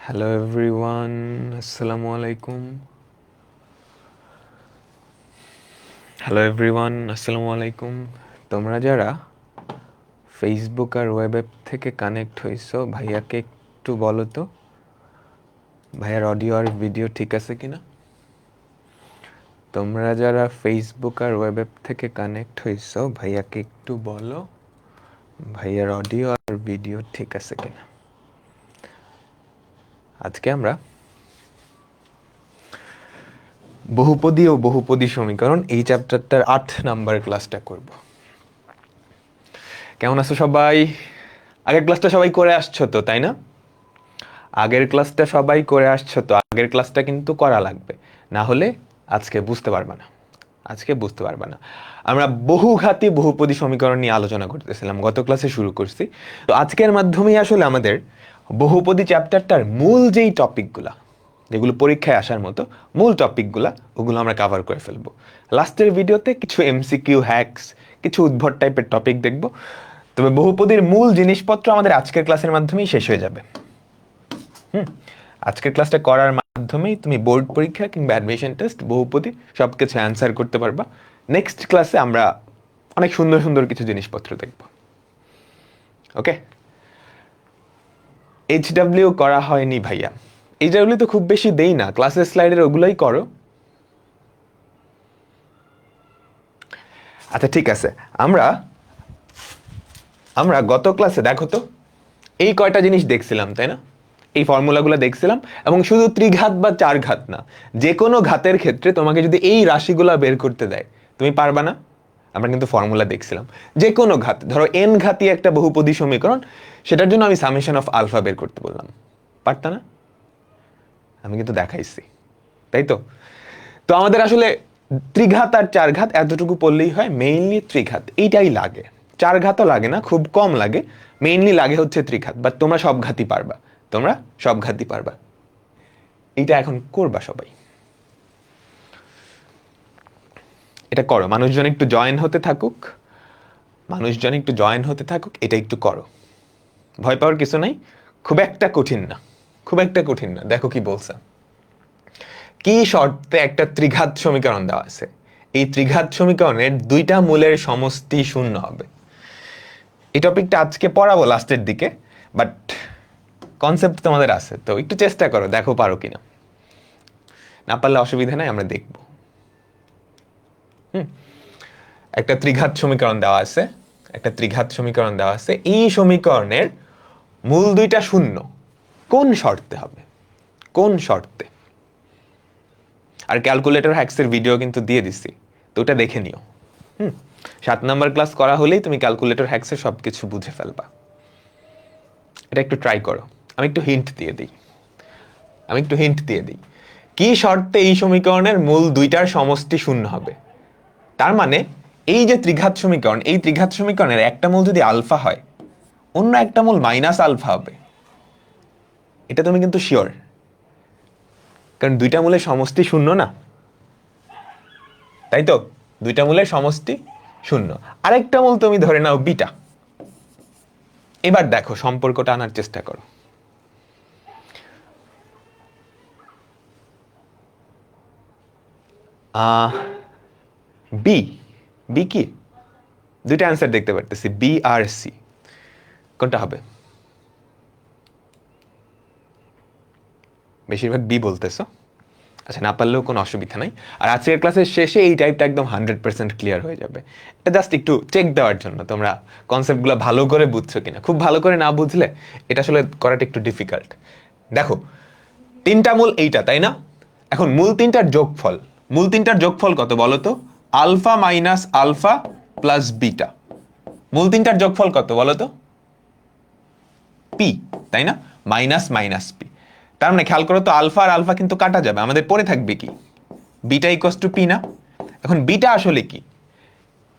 Hello everyone, আসসালামু আলাইকুম। তোমরা যারা ফেসবুক আর ওয়েব অ্যাপ থেকে কানেক্ট হয়েছো, ভাইয়াকে একটু বলো তো ভাইয়ার অডিও আর ভিডিও ঠিক আছে কিনা। তোমরা যারা ফেসবুক আর ওয়েব অ্যাপ থেকে কানেক্ট হয়েছো, ভাইয়াকে একটু বলো ভাইয়ার অডিও আর ভিডিও ঠিক আছে কিনা। আজকে আমরা বহুপদী ও বহুপদী সমীকরণ এই চ্যাপ্টারটার 8 নাম্বার ক্লাসটা করব। কেমন আছো সবাই? আগের ক্লাসটা সবাই করে আসছো তো, তাই না? আগের ক্লাসটা কিন্তু করা লাগবে, না হলে আজকে বুঝতে পারবে না। আমরা বহুঘাতী বহুপদী সমীকরণ নিয়ে আলোচনা করতেছিলাম, গত ক্লাসে শুরু করছি। তো আজকের মাধ্যমেই আসলে আমাদের বহুপদী চ্যাপ্টারটার মূল যেই টপিকগুলা, যেগুলো পরীক্ষায় আসার মতো মূল টপিকগুলা, ওগুলো আমরা কভার করে ফেলবো। লাস্টের ভিডিওতে কিছু এমসিকিউ হ্যাকস, কিছু উদ্ভট টাইপের টপিক দেখব। তবে বহুপদীর মূল জিনিসপত্র আমাদের আজকের ক্লাসের মাধ্যমেই শেষ হয়ে যাবে। আজকের ক্লাসটা করার মাধ্যমেই তুমি বোর্ড পরীক্ষা কিংবা অ্যাডমিশন টেস্ট, বহুপদী সবকিছু অ্যান্সার করতে পারবা। নেক্সট ক্লাসে আমরা অনেক সুন্দর সুন্দর কিছু জিনিসপত্র দেখব। ওকে, এইচডাব্লিউ করা হয়নি ভাইয়া। এইচডাব্লিউ তো খুব বেশি দেই না, ক্লাসের স্লাইডের ওগুলোই করো। আচ্ছা ঠিক আছে, আমরা আমরা গত ক্লাসে দেখো তো এই কয়টা জিনিস দেখছিলাম, তাই না? এই ফর্মুলাগুলো দেখছিলাম, এবং শুধু ত্রিঘাত বা চার ঘাত না, যে কোনো ঘাতের ক্ষেত্রে তোমাকে যদি এই রাশিগুলো বের করতে দেয়, তুমি পারবা না? আমরা কিন্তু ফর্মুলা দেখছিলাম, যে কোনো ঘাত, ধরো এন ঘাতি একটা বহুপদী সমীকরণ, সেটার জন্য আমি সামেশন অফ আলফা বের করতে বললাম, পারতা না? আমি কিন্তু দেখাইছি, তাই তো? তো আমাদের আসলে ত্রিঘাত আর চার ঘাত এতটুকু পড়লেই হয়, মেইনলি ত্রিঘাত এইটাই লাগে, চার ঘাতও লাগে না, খুব কম লাগে, মেইনলি লাগে হচ্ছে ত্রিঘাত। বাট তোমরা সব ঘাতই পারবা। এইটা এখন করবা সবাই, এটা করো। মানুষজন একটু জয়েন হতে থাকুক, এটা একটু করো। ভয় পাওয়ার কিছু নাই, খুব একটা কঠিন না। দেখো কি বলছে, কি শর্তে একটা ত্রিঘাত সমীকরণ দেওয়া আছে, এই ত্রিঘাত সমীকরণের দুইটা মূলের সমষ্টি শূন্য হবে। এই টপিকটা আজকে পড়াবো লাস্টের দিকে, বাট কনসেপ্ট তোমাদের আছে, তো একটু চেষ্টা করো, দেখো পারো কিনা। না পারলে অসুবিধা নাই, আমরা দেখব। একটা ত্রিঘাত সমীকরণ দেওয়া আছে, এই সমীকরণের মূল দুইটা শূন্য। কোন শর্তে? আর ক্যালকুলেটর হ্যাক্সের ভিডিও কিন্তু দিয়ে দিছি, তো ওটা দেখে নিও। 7 নাম্বার ক্লাস করা হলেই তুমি ক্যালকুলেটর হ্যাক্সের সবকিছু বুঝে ফেলবা। এটা একটু ট্রাই করো। আমি একটু হিন্ট দিয়ে দিই। কি শর্তে এই সমীকরণের মূল দুইটার সমষ্টি শূন্য হবে? তার মানে এই যে ত্রিঘাত সমীকরণ, এই ত্রিঘাত সমীকরণের একটা মূল যদি আলফা হয়, অন্য একটা মূল মাইনাস আলফা হবে, এটা তুমি কিন্তু শিওর, কারণ দুইটা মূলের সমষ্টি শূন্য না, তাই তো? দুইটা মূলের সমষ্টি শূন্য। আরেকটা মূল তুমি ধরে নাও বিটা। এবার দেখো, সম্পর্কটা আনার চেষ্টা করো। বি বি কি? দুইটা অ্যান্সার দেখতে পারতেছি, বি আর সি। কোনটা হবে? বেশিরভাগ বি বলতেছো। আচ্ছা, না পারলেও কোনো অসুবিধা নাই। আর আজকের ক্লাসের শেষে এই টাইপটা একদম 100% ক্লিয়ার হয়ে যাবে। এটা জাস্ট একটু চেক দেওয়ার জন্য, তোমরা কনসেপ্টগুলো ভালো করে বুঝছো কিনা। খুব ভালো করে না বুঝলে এটা আসলে করাটা একটু ডিফিকাল্ট। দেখো, তিনটা মূল এইটা, তাই না? এখন মূল তিনটার যোগফল কত বলো তো? Alpha minus alpha plus beta. মূল তিনটার যোগফল কত বলো তো? পি, তাই না? Minus minus P. তার মানে খেয়াল করো তো, আলফা আর আলফা কিন্তু কাটা যাবে, আমাদের পড়ে থাকবে কি? বিটা ইকুয়ালস টু পি না? এখন বিটা আসলে কি?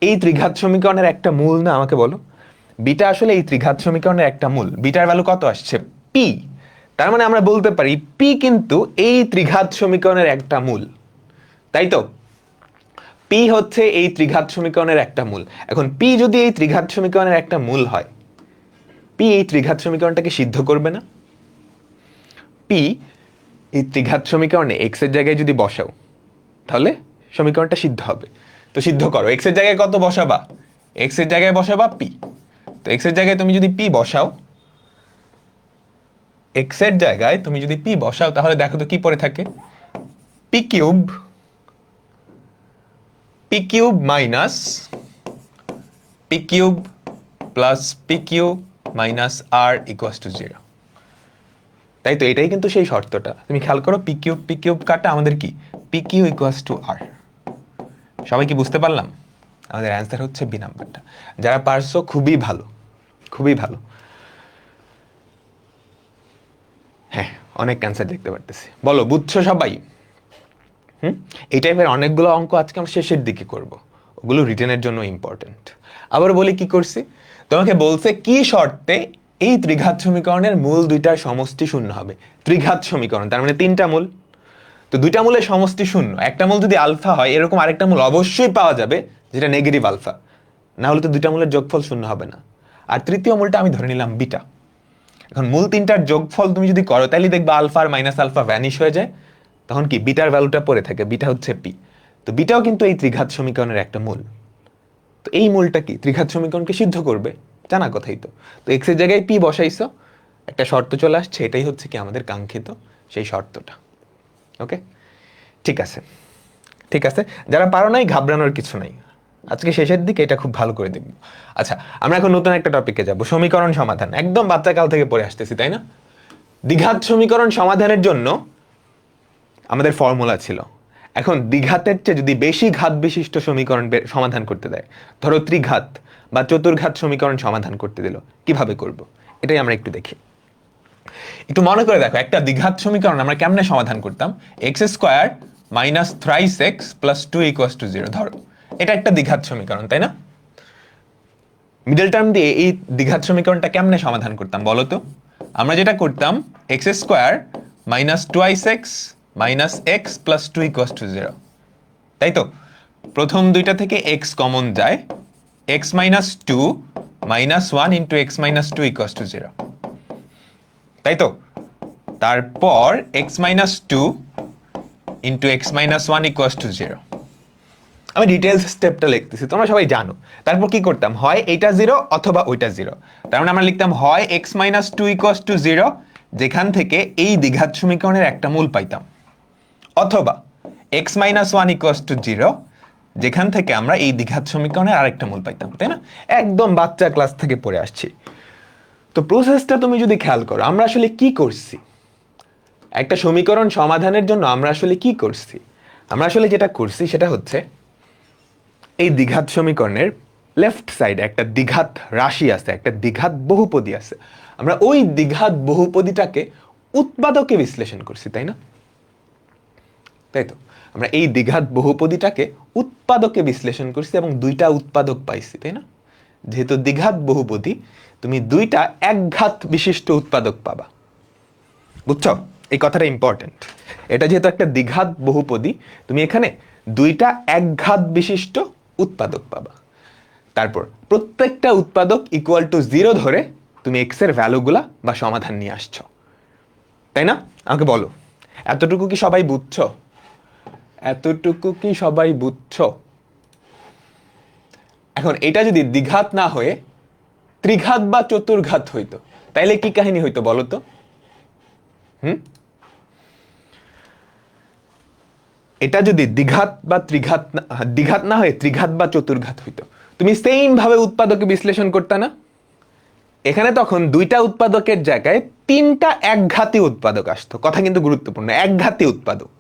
এই ত্রিঘাত সমীকরণের একটা মূল না, আমাকে বলো। বিটা আসলে এই ত্রিঘাত সমীকরণের একটা মূল। বিটার ভ্যালু কত আসছে? পি। তার মানে আমরা বলতে পারি পি কিন্তু এই ত্রিঘাত সমীকরণের একটা মূল, তাই তো? পি হচ্ছে এই ত্রিঘাত সমীকরণের একটা মূল। এখন পি যদি এই ত্রিঘাত সমীকরণের একটা মূল হয়, পি এই ত্রিঘাত সমীকরণটাকে সিদ্ধ করবে না? পি এই ত্রিঘাত সমীকরণে এক্স এর জায়গায় যদি বসাও তাহলে সমীকরণটা সিদ্ধ হবে। তো সিদ্ধ করো, এক্স এর জায়গায় কত বসাবা? এক্স এর জায়গায় বসাবা পি। তো এক্স এর জায়গায় তুমি যদি পি বসাও, এক্স এর জায়গায় তুমি যদি পি বসাও তাহলে দেখো তো কি পড়ে থাকে, P cube minus P cube plus P Q minus R equals to 0। তাই তো এটাই কিন্তু সেই শর্তটা, তুমি খেয়াল করো, পি কিউব কাটা আমাদের কি, পি কিউ ইকুয়ালস টু আর। সবাই কি বুঝতে পারলাম? আমাদের অ্যান্সার হচ্ছে বি নাম্বারটা। যারা পারছো খুবই ভালো, খুবই ভালো। হ্যাঁ, অনেক অ্যান্সার দেখতে পারতেছি। বলো বুঝছো সবাই? এই টাইপের অনেকগুলো অঙ্ক আজকে আমরা শেষের দিকে করব, ওগুলো রিটেনের জন্য ইম্পর্টেন্ট। আবার বলি কি করছি, তোমাকে বলছে কি শর্তে এই ত্রিঘাত সমীকরণের মূল দুইটার সমষ্টি শূন্য হবে। ত্রিঘাত সমীকরণ তার মানে তিনটা মূল, তো দুইটা মূলের সমষ্টি শূন্য। একটা মূল যদি আলফা হয় এরকম আরেকটা মূল অবশ্যই পাওয়া যাবে যেটা নেগেটিভ আলফা, না হলে তো দুইটা মূলের যোগফল শূন্য হবে না। আর তৃতীয় মূলটা আমি ধরে নিলাম বিটা। এখন মূল তিনটার যোগফল তুমি যদি করো তাহলে দেখবে আলফা আর মাইনাস আলফা ভ্যানিশ হয়ে যায়, তখন কি বিটার ভ্যালুটা পড়ে থাকে, বিটা হচ্ছে পি। তো বিটাও কিন্তু এই ত্রিঘাত সমীকরণের একটা মূল। তো এই মূলটা কি ত্রিঘাত সমীকরণকে সিদ্ধ করবে, জানা কথাই তো। তো এক্স এর জায়গায় পি বসাইছো, একটা শর্ত চলে আসছে, এটাই হচ্ছে কি আমাদের কাঙ্ক্ষিত সেই শর্তটা। ওকে, ঠিক আছে, ঠিক আছে। যারা পারো নাই ঘাবড়ানোর কিছু নাই, আজকে শেষের দিকে এটা খুব ভালো করে দেখব। আচ্ছা, আমরা এখন নতুন একটা টপিকে যাব, সমীকরণ সমাধান। একদম বাচ্চাকাল থেকে পড়ে আসতেছি, তাই না? দ্বিঘাত সমীকরণ সমাধানের জন্য আমাদের ফর্মুলা ছিল। এখন দ্বিঘাতের চেয়ে যদি বেশি ঘাত বিশিষ্ট সমীকরণ সমাধান করতে দেয়, ধরো ত্রিঘাত বা চতুর্ঘাত সমীকরণ সমাধান করতে দিল, কিভাবে করব এটাই আমরা একটু দেখি। একটু মনে করে দেখো, একটা দ্বিঘাত সমীকরণ আমরা কেমনে সমাধান করতাম, x square minus thrice x plus 2 equals to 0। ধরো এটা একটা দ্বিঘাত সমীকরণ, তাই না? মিডল টার্ম দিয়ে এই দ্বিঘাত সমীকরণটা কেমনে সমাধান করতাম বলো তো? আমরা যেটা করতাম, x square minus twice x minus x plus 2 equals to 0, তাই তো? প্রথম দুইটা থেকে এক্স কমন যায়, x minus 2 minus 1 into x minus 2 equals to 0, তাই তো? তারপর x minus 2 into x minus 1 equals to 0। আমি ডিটেলস স্টেপটা লিখতেছি, তোমরা সবাই জানো। তারপর কি করতাম, হয় এটা 0 অথবা ওইটা 0। তার মানে আমরা লিখতাম হয় এক্স মাইনাস 2 ইকুয়ালস টু 0, যেখান থেকে এই দ্বিঘাত সমীকরণের একটা মূল পাইতাম, অথবা এক্স মাইনাস 1 ইকুয়ালস টু 0, যেখান থেকে আমরা এই দ্বিঘাত সমীকরণের আরেকটা মূল পাইতাম, তাই না? একদম বাচ্চা ক্লাস থেকে পড়ে আসছি। তো প্রসেসটা তুমি যদি খেয়াল করো, আমরা আসলে কি করছি একটা সমীকরণ সমাধানের জন্য, আমরা আসলে কি করছি, আমরা আসলে যেটা করছি সেটা হচ্ছে এই দ্বিঘাত সমীকরণের লেফট সাইডে একটা দ্বিঘাত রাশি আছে, একটা দ্বিঘাত বহুপদী আছে। আমরা ওই দ্বিঘাত বহুপদীটাকে উৎপাদকে বিশ্লেষণ করছি, তাই না? তাই তো, আমরা এই দ্বিঘাত বহুপদীটাকে উৎপাদকে বিশ্লেষণ করছি এবং দুইটা উৎপাদক পাইছি, তাই না? যেহেতু দ্বিঘাত বহুপদী, তুমি দুইটা একঘাত বিশিষ্ট উৎপাদক পাবা। বুঝছো? এই কথাটা ইম্পর্টেন্ট। এটা যেহেতু একটা দ্বিঘাত বহুপদী, তুমি এখানে দুইটা একঘাত বিশিষ্ট উৎপাদক পাবা। তারপর প্রত্যেকটা উৎপাদক ইকুয়াল টু 0 ধরে তুমি এক্স এর ভ্যালুগুলা বা সমাধান নিয়ে আসছো, তাই না? আমাকে বলো, এতটুকু কি সবাই বুঝছো? এতটুকু কি সবাই বুঝছো? এখন এটা যদি দ্বিঘাত না হয়ে ত্রিঘাত বা চতুর্ঘাত হইতো, তাইলে কি কাহিনী হইতো বলো তো? এটা যদি দ্বিঘাত বা দ্বিঘাত না হয়ে ত্রিঘাত বা চতুর্ঘাত হইতো, তুমি সেম ভাবে উৎপাদকে বিশ্লেষণ করতে না? এখানে তখন দুইটা উৎপাদকের জায়গায় তিনটা একঘাতী উৎপাদক আসতো। কথা কিন্তু গুরুত্বপূর্ণ, একঘাতী উৎপাদক।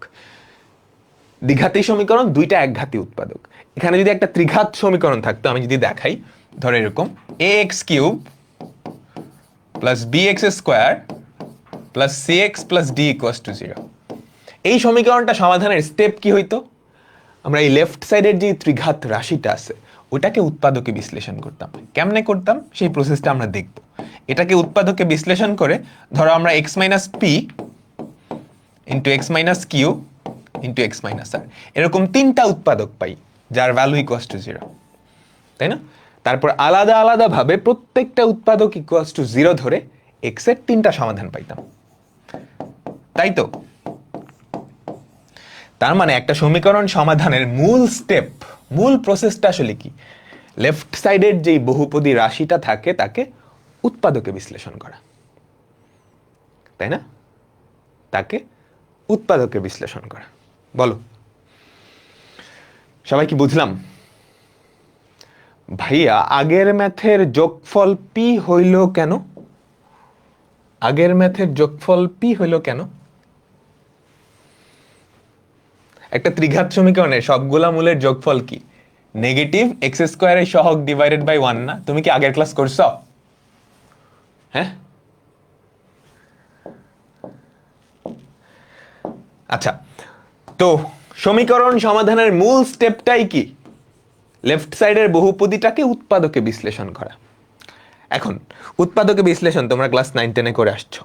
দ্বিঘাতী সমীকরণ, দুইটা একঘাতী উৎপাদক। এখানে যদি একটা ত্রিঘাত সমীকরণ থাকতো, আমি যদি দেখাই, ধরো এরকম a x cube plus b x square plus c x plus d equals to 0। এই সমীকরণটা সমাধানের স্টেপ কি হইতো, আমরা এই লেফট সাইডের যে ত্রিঘাত রাশিটা আছে ওটাকে উৎপাদকে বিশ্লেষণ করতাম। কেমনে করতাম সেই প্রসেসটা আমরা দেখব। এটাকে উৎপাদকে বিশ্লেষণ করে ধরো আমরা x minus p into x minus q into x minus r, এরকম তিনটা উৎপাদক পাই যার ভ্যালু ইকুয়ালস টু 0, তাই না? তারপর আলাদা আলাদা ভাবে প্রত্যেকটা উৎপাদক ইকুয়ালস টু 0 ধরে এক্স এর তিনটা সমাধান পাইতাম। তাই তো? তার মানে একটা সমীকরণ সমাধানের মূল স্টেপ, মূল প্রসেসটা আসলে কি? লেফট সাইডের যেই বহুপদী রাশিটা থাকে তাকে উৎপাদকে বিশ্লেষণ করা, তাই না? তাকে উৎপাদকে বিশ্লেষণ করা। বলো সবাই কি বুঝলাম? ভাইয়া আগের ম্যাথের যোগফল পি হইল কেন? আগের ম্যাথের যোগফল পি হইল কেন? একটা ত্রিঘাত সমীকরণের সবগুলা মূলের যোগফল কি? নেগেটিভ এক্স স্কোয়ারের সহগ ডিভাইডেড বাই 1 না? তুমি কি আগের ক্লাস করছো? হ্যাঁ, আচ্ছা। তো সমীকরণ সমাধানের মূল স্টেপটাই কি? লেফট সাইডের বহুপদীটাকে উৎপাদকে বিশ্লেষণ করা। এখন উৎপাদকে বিশ্লেষণ তোমরা ক্লাস 9-10 করে আসছো,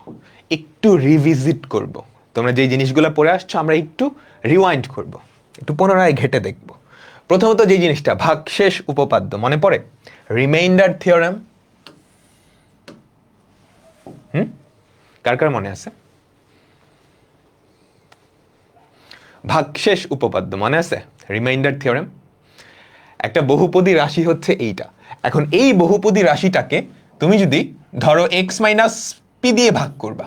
একটু রিভিজিট করব। তোমরা যে জিনিসগুলো পড়ে আসছো আমরা একটু রিওয়াইন্ড করব, একটু পুনরায় ঘেটে দেখব। প্রথমত যে জিনিসটা, ভাগশেষ উপপাদ্য মনে পড়ে? রিমাইন্ডার থিওরেম, কার কার মনে আছে? ভাগশেষ উপপাদ্য মনে আছে? Reminder theorem. একটা বহুপদী রাশি হচ্ছে এইটা। এখন এই বহুপদী রাশিটাকে তুমি যদি ধরো x মাইনাস পি দিয়ে ভাগ করবা,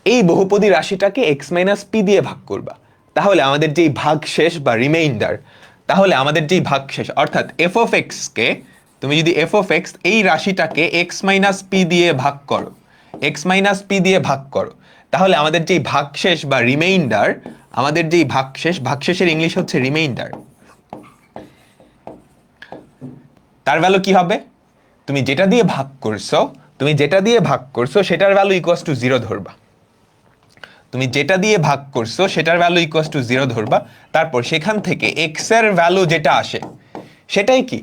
এই বহুপদী রাশিটাকে x মাইনাস পি দিয়ে ভাগ করবা, তাহলে আমাদের যেই ভাগশেষ বা রিমাইন্ডার, তাহলে আমাদের যেই ভাগশেষ অর্থাৎ এফ অফ এক্স কে তুমি যদি এফ অফ এক্স এই রাশিটাকে x মাইনাস পি দিয়ে ভাগ করো, x মাইনাস পি দিয়ে ভাগ করো, তাহলে আমাদের যেই ভাগশেষ বা রিমাইন্ডার, আমাদের যেই ভাগশেষ, ভাগশেষের ইংলিশ হচ্ছে রিমাইন্ডার, তার ভ্যালু কি হবে? তুমি যেটা দিয়ে ভাগ করছো, সেটার ভ্যালু ইকুয়ালস টু 0 ধরবা। তুমি যেটা দিয়ে ভাগ করছো সেটার ভ্যালু ইকুয়ালস টু 0 ধরবা। তারপর সেখান থেকে x এর ভ্যালু যেটা আসে সেটাই কি?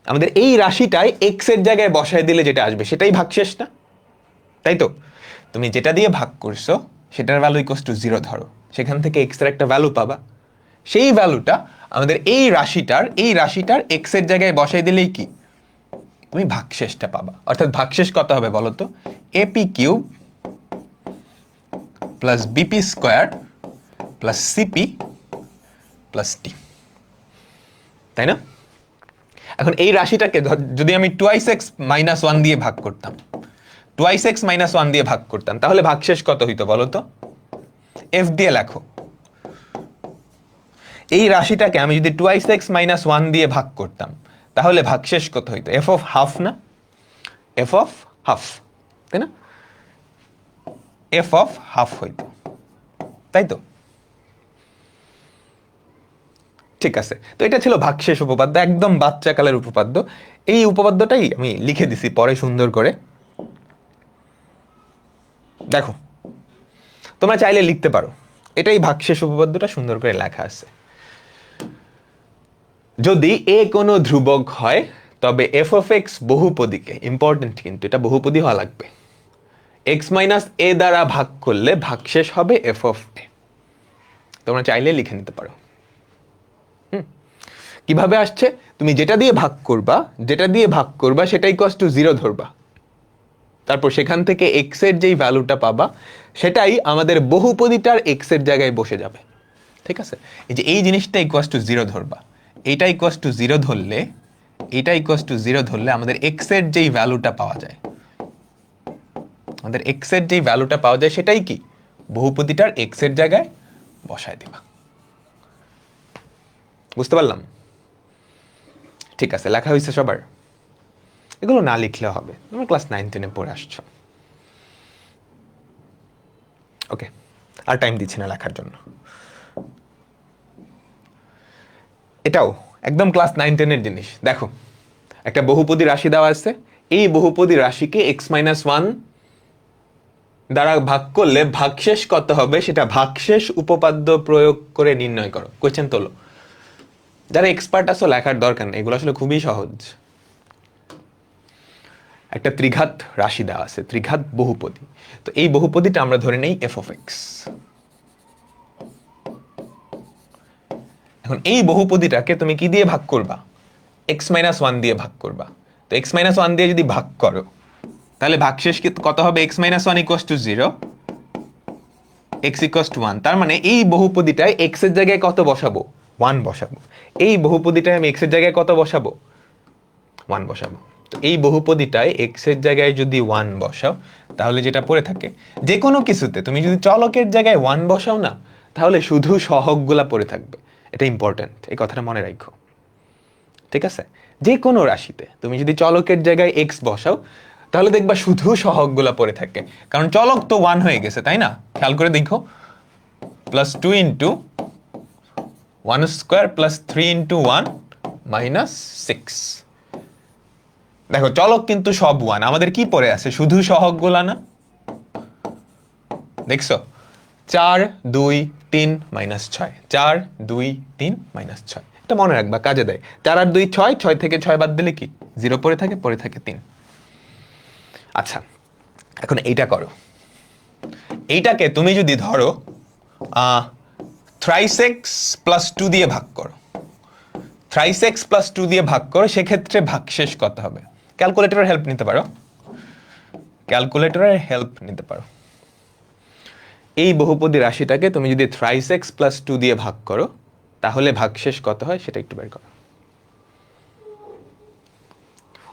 আমাদের এই রাশিটায় x এর জায়গায় বসায় দিলে যেটা আসবে সেটাই ভাগশেষ না? তাই তো? তুমি যেটা দিয়ে ভাগ করছো সেটার ভ্যালু ইকুয়ালস টু 0 ধরো, সেখান থেকে x এর একটা ভ্যালু পাবা। সেই ভ্যালুটা আমাদের এই রাশিটার x এর জায়গায় বসাই দিলেই কি? তুমি ভাগশেষটা পাবা। অর্থাৎ ভাগশেষ কত হবে বলো তো? A p cube plus b p square plus c p plus d, তাই না? এখন এই রাশিটাকে যদি আমি টুয়াইস এক্স মাইনাস 1 দিয়ে ভাগ করতাম, তাহলে ভাগশেষ কত হইতো বলো তো? এফ দিয়ে লেখো। এই রাশিটাকে আমি যদি টুয়াইস এক্স মাইনাস 1 দিয়ে ভাগ করতাম তাহলে ভাগশেষ কত হইতো? এফ অফ হাফ না? এফ অফ হাফ, তাই না? এফ অফ হাফ হইতো, তাই তো? ঠিক আছে, তো এটা ছিল ভাগশেষ উপপাদ্য, একদম বাচ্চাকালের উপপাদ্য। এই উপপাদ্যটাই আমি লিখে দিছি পরে সুন্দর করে, দেখো তোমরা চাইলে লিখতে পারো। এটাই ভাগশেষ উপপাদ্যটা সুন্দর করে লেখা আছে। যদি এ কোনো ধ্রুবক হয় তবে এফ অফ এক্স বহুপদীকে, ইম্পর্টেন্ট কিন্তু এটা বহুপদী হওয়া লাগবে, এক্স মাইনাস এ দ্বারা ভাগ করলে ভাগশেষ হবে এফ অফ এ। তোমরা চাইলে লিখে নিতে পারো। কিভাবে আসছে? তুমি যেটা দিয়ে ভাগ করবা সেটা ইকুয়ালস টু 0 ধরবা, তারপর সেখান থেকে এক্স এর যেই ভ্যালুটা পাবা সেটাই আমাদের বহুপদীটার এক্স এর জায়গায় বসে যাবে। ঠিক আছে, এই যে এই জিনিসটা ইকুয়ালস টু 0 ধরবা, এইটা ইকুয়ালস টু 0 ধরলে, আমাদের এক্স এর যেই ভ্যালুটা পাওয়া যায়, সেটাই কি? বহুপদীটার এক্স এর জায়গায় বসায় দিবা। বুঝতে পারলাম? ঠিক আছে, লেখা হয়েছে সবার? এগুলো না লিখলে হবে, তোমরা ক্লাস 9-10 পড়ে আসছো। ওকে, আর টাইম দিচ্ছি না লেখার জন্য। এটাও একদম ক্লাস 9-10 জিনিস। দেখো, একটা বহুপদী রাশি দেওয়া আছে, এই বহুপদী রাশিকে x-1 দ্বারা ভাগ করলে ভাগশেষ কত হবে সেটা ভাগশেষ উপপাদ্য প্রয়োগ করে নির্ণয় করো। কোয়েশ্চেন তোলো। যারা এক্সপার্ট আছো লেখার দরকার নেই, এগুলো আসলে খুবই সহজ। একটা ত্রিঘাত রাশি দেওয়া আছে, ত্রিঘাত বহুপদী। তো এই বহুপদীটা আমরা ধরে নেই এফ অফ এক্স। এখন এই বহুপদীটাকে তুমি কি দিয়ে ভাগ করবা? x-1 দিয়ে ভাগ করবা। তো x-1 দিয়ে যদি ভাগ করো তাহলে ভাগশেষ কত হবে? x-1 equals to 0 x equals to 1, তার মানে এই বহুপদীটায় x এর জায়গায় কত বসাবো? 1 বসাবো। এই বহুপদীটায় আমি x এর জায়গায় কত বসাবো? 1 বসাবো। তো এই বহুপদীটায় x এর জায়গায় যদি 1 বসাও, তাহলে যেটা পড়ে থাকে, যে কোনো কিছুতে তুমি যদি চলকের জায়গায় 1 বসাও না, তাহলে শুধু সহগগুলা পড়ে থাকবে। এটা ইম্পর্টেন্ট, এই কথাটা মনে রাখো। ঠিক আছে, যে কোনো রাশিতে তুমি যদি চলকের জায়গায় x বসাও, তাহলে দেখবা শুধু সহগগুলা পড়ে থাকে, কারণ চলক তো 1 হয়ে গেছে, তাই না? খেয়াল করে দেখো, +2 into 1 square plus 3 into 1 minus 6। দেখো চলক কিন্তু সব 1, আমাদের কি পড়ে আছে? শুধু সহগগুলা না, দেখছো? 4 2 3 মাইনাস 6, 4 2 3 মাইনাস 6। এটা মনে রাখবা, কাজে দেয়। 4 আর 2 6, 6 থেকে 6 বাদ দিলে কি 0 পড়ে থাকে 3। আচ্ছা, এখন এইটা করো। এইটাকে তুমি যদি ধরো thrice x প্লাস 2 দিয়ে ভাগ করো, thrice x প্লাস 2 দিয়ে ভাগ করো, সেক্ষেত্রে ভাগশেষ কত হবে? ক্যালকুলেটরের হেল্প নিতে পারো, ক্যালকুলেটরের হেল্প নিতে পারো। এই বহুপদী রাশিটাকে তুমি যদি thrice x প্লাস 2 দিয়ে ভাগ করো, তাহলে ভাগশেষ কত হয় সেটা একটু বের করো।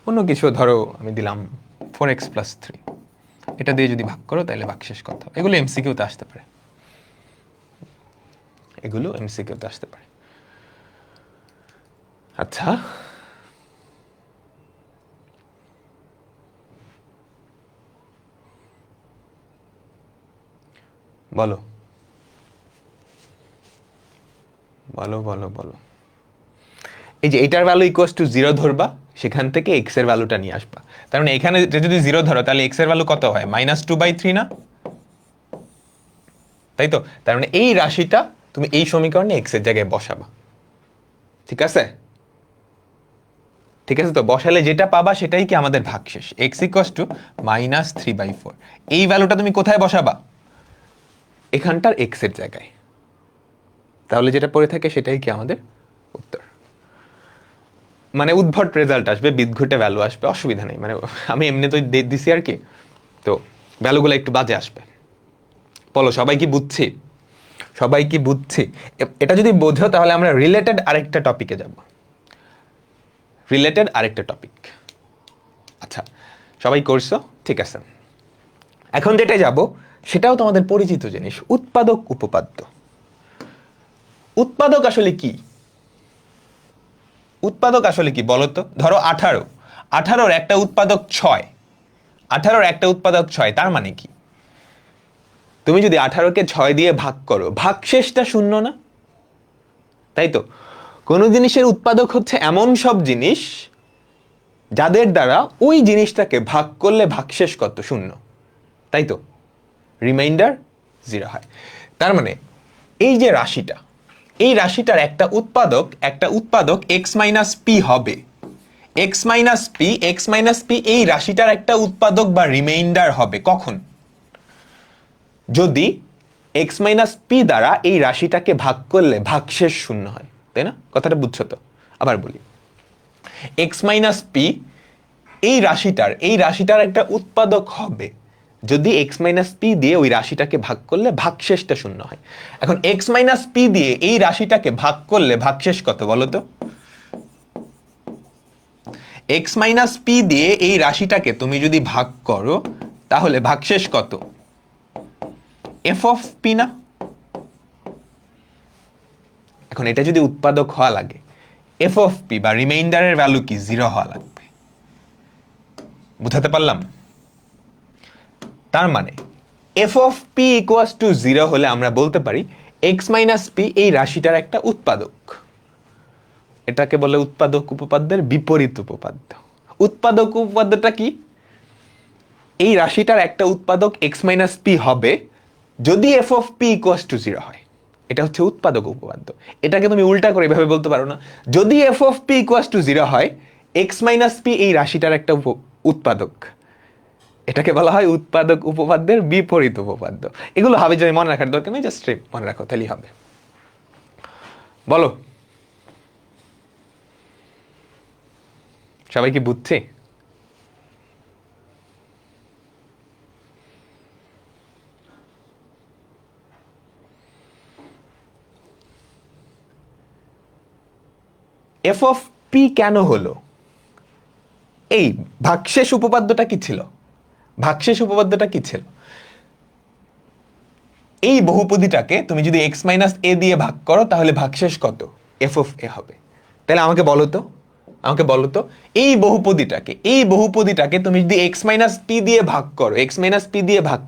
অন্য কিছু ধরো আমি দিলাম 4x প্লাস 3, এটা দিয়ে যদি ভাগ করো তাহলে ভাগশেষ কত হবে? এগুলো এমসিকিউতে আসতে পারে, এগুলো এমসিকিউতে আসতে পারে। আচ্ছা, বলো বলো বলো বলো। এই যে এটার ভ্যালু ইকুয়ালস টু 0 ধরবা, সেখান থেকে x এর ভ্যালুটা নিয়ে আসবা। তার মানে এখানে যদি 0 ধরো, তাহলে x এর ভ্যালু কত হয়? -2/3 না? তাই তো? তার মানে এই রাশিটা তুমি এই সমীকরণে x এর জায়গায় বসাবা। ঠিক আছে? ঠিক আছে, তো বসালে যেটা পাবা সেটাই কি আমাদের ভাগশেষ, x ইকুয়ালস টু -3/4। এই ভ্যালুটা তুমি কোথায় বসাবা? এখানটার x এর জায়গায়। তাহলে যেটা পড়ে থাকে সেটাই কি আমাদের উত্তর। মানে উদ্ভট রেজাল্ট আসবে, বিদঘুটে ভ্যালু আসবে, অসুবিধা নেই। মানে আমি এমনি তো দিছি আর কি, তো ভ্যালুগুলো একটু বাজে আসবে। বলো, সবাই কি বুঝছি? সবাই কি বুঝছি? এটা যদি বোঝো তাহলে আমরা রিলেটেড আরেকটা টপিকে যাব। রিলেটেড আরেকটা টপিক। আচ্ছা, সবাই করছো? ঠিক আছে। এখন যেটা যাব সেটাও তোমাদের পরিচিত জিনিস, উৎপাদক উপপাদ্য। উৎপাদক আসলে কি? উৎপাদক আসলে কি বলো তো? ধরো 18, 18-র একটা উৎপাদক 6, 18-র একটা উৎপাদক 6, তার মানে কি? তুমি যদি 18-কে 6 দিয়ে ভাগ করো, ভাগশেষটা শূন্য না? তাই তো? কোন জিনিসের উৎপাদক হচ্ছে এমন সব জিনিস যাদের দ্বারা ওই জিনিসটাকে ভাগ করলে ভাগশেষ কত? শূন্য। তাই তো? রিমাইন্ডার 0 হয়। তার মানে এই যে রাশিটা, এই রাশিটার একটা উৎপাদক x মাইনাস পি হবে। x মাইনাস পি এই রাশিটার একটা উৎপাদক বা রিমাইন্ডার হবে কখন? যদি x মাইনাস পি দ্বারা এই রাশিটাকে ভাগ করলে ভাগশেষ শূন্য হয়। তাই না? কথাটা বুঝছো তো? আবার বলি, x মাইনাস পি এই রাশিটার একটা উৎপাদক হবে যদি x মাইনাস পি দিয়ে ওই রাশিটাকে ভাগ করলে ভাগশেষটা শূন্য হয়। এখন x মাইনাস পি দিয়ে এই রাশিটাকে ভাগ করলে ভাগশেষ কত বলো তো? x মাইনাস পি দিয়ে এই রাশিটাকে তুমি যদি ভাগ করো, তাহলে ভাগশেষ কত? f অফ পি না? এখন এটা যদি উৎপাদক হওয়া লাগে, f অফ পি বা রিমাইন্ডারের ভ্যালু কি 0 হওয়া লাগবে। বুঝাতে পারলাম? তার মানে f of P equals to 0 হলে আমরা বলতে পারি x মাইনাস পি এই রাশিটার একটা উৎপাদক। এটাকে বলে উৎপাদক উপপাদ্যের বিপরীত উপপাদ্য। উৎপাদক উপপাদ্যটা কি? এই রাশিটার একটা উৎপাদক x মাইনাস পি হবে যদি f of P equals to 0 হয়। এটা হচ্ছে উৎপাদক উপপাদ্য। এটাকে তুমি উল্টা করে এভাবে বলতে পারো না, যদি f of P equals to 0 হয়, x মাইনাস পি এই রাশিটার একটা উৎপাদক। এটাকে বলা হয় উৎপাদক উপপাদ্যের বিপরীত উপপাদ্য। এগুলো হবে যদি মনে রাখার দরকার নেই, জাস্ট মনে রাখো তাহলেই হবে। বলো, সবাই কি বুঝছে? এফ অফ পি কেন হলো? এই ভাগশেষ উপপাদ্যটা কি ছিল? ভাগশেষ উপপাদ্যটা কি ছিল? এই বহুপদীটাকে তুমি যদি এক্স মাইনাস এ দিয়ে ভাগ করো তাহলে ভাগশেষ কত? এফ অফ এ হবে। তাহলে আমাকে বলো তো এই বহুপদীটাকে তুমি যদি এক্স মাইনাস পি দিয়ে ভাগ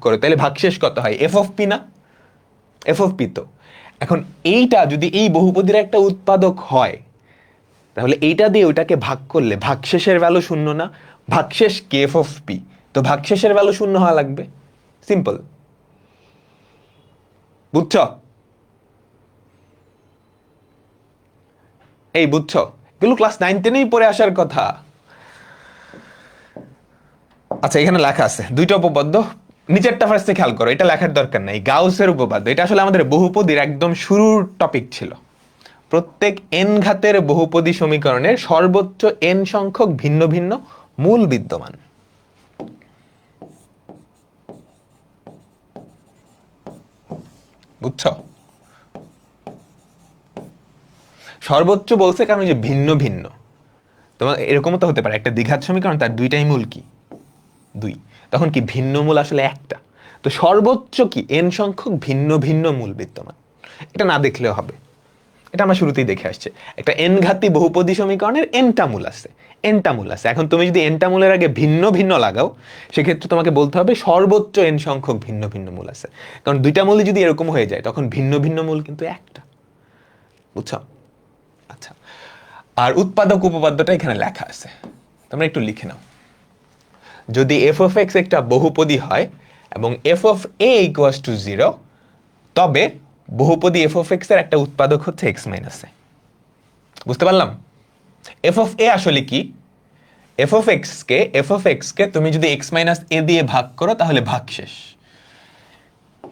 করো, তাহলে ভাগশেষ কত হয়? এফ অফ পি না? এফ অফ পি তো। এখন এইটা যদি এই বহুপদীর একটা উৎপাদক হয়, তাহলে এইটা দিয়ে ওইটাকে ভাগ করলে ভাগশেষের ভ্যালু শূন্য না? ভাগশেষ কে? F of P. তো ভাগশেষের ভ্যালু শূন্য হওয়া লাগবে। সিম্পল। বুঝছ? এই বুঝছ? এগুলো ক্লাস 9-10 পড়ে আসার কথা। আচ্ছা, এখানে লেখা আছে দুইটা উপপাদ্য, নিচেরটা ফার্স্টে খেয়াল করো, এটা লেখার দরকার নাই। গাউসের উপপাদ্য, এটা আসলে আমাদের বহুপদীর একদম শুরুর টপিক ছিল। প্রত্যেক এন ঘাতের বহুপদী সমীকরণের সর্বোচ্চ এন সংখ্যক ভিন্ন ভিন্ন মূল বিদ্যমান। বুঝছ? সর্বোচ্চ বলছে কারণ যে ভিন্ন ভিন্ন, তোমার এরকমও তো হতে পারে একটা দ্বিঘাত সমীকরণ, তার দুইটাই মূল কি? 2। তখন কি ভিন্ন মূল আসলে একটা? তো সর্বোচ্চ কি এন সংখ্যক ভিন্ন ভিন্ন মূল বিদ্যমান। এটা না দেখলেও হবে, এটা আমরা শুরুতেই দেখে আসছে। একটা এন ঘাতি বহুপদী সমীকরণের এনটা মূল আছে। এখন তুমি যদি এনটা মূলের আগে ভিন্ন ভিন্ন লাগাও, সেক্ষেত্রে তোমাকে বলতে হবে সর্বোচ্চ এন সংখ্যক ভিন্ন ভিন্ন মূল আছে। কারণ দুইটা মূলই যদি এরকম হয়ে যায়, তখন ভিন্ন ভিন্ন মূল কিন্তু একটা। বুঝছো? আচ্ছা, আর উৎপাদক উপপাদ্যটা এখানে লেখা আছে, তোমরা একটু লিখে নাও। যদি এফ অফ এক্স একটা বহুপদী হয় এবং F of A equals to 0, তবে বহুপদী এফ অফ এক্স এর একটা উৎপাদক হচ্ছে এক্স মাইনাস এ। বুঝতে পারলাম? এফ অফ এ আসলে কি? এফ অফ এক্স কে তুমি যদি এক্স মাইনাস এ দিয়ে ভাগ করো তাহলে ভাগশেষ।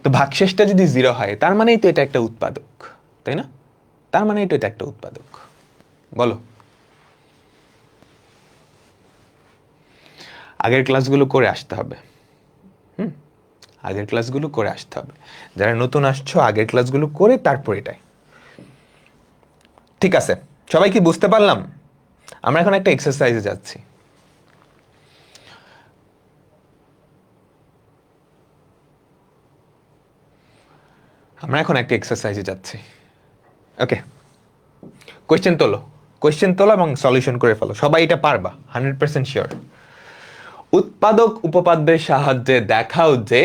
তো ভাগশেষটা যদি 0 হয়, তার মানেই তো এটা একটা উৎপাদক, তাই না? তার মানেই তো এটা একটা উৎপাদক। বলো। আগের ক্লাসগুলো করে আসতে হবে। আগের ক্লাসগুলো করে আসতে হবে। যারা নতুন আসছো, আগের ক্লাসগুলো করে তারপর এটাই। ঠিক আছে, সবাই কি বুঝতে পারলাম? আমরা এখন একটা এক্সারসাইজে যাচ্ছি। ওকে, কোয়েশ্চেন তোলো এবং সলিউশন করে ফেলো। সবাই এটা পারবা, 100% শিওর। উৎপাদক উপপাদ্যের সাহায্যে দেখাও যে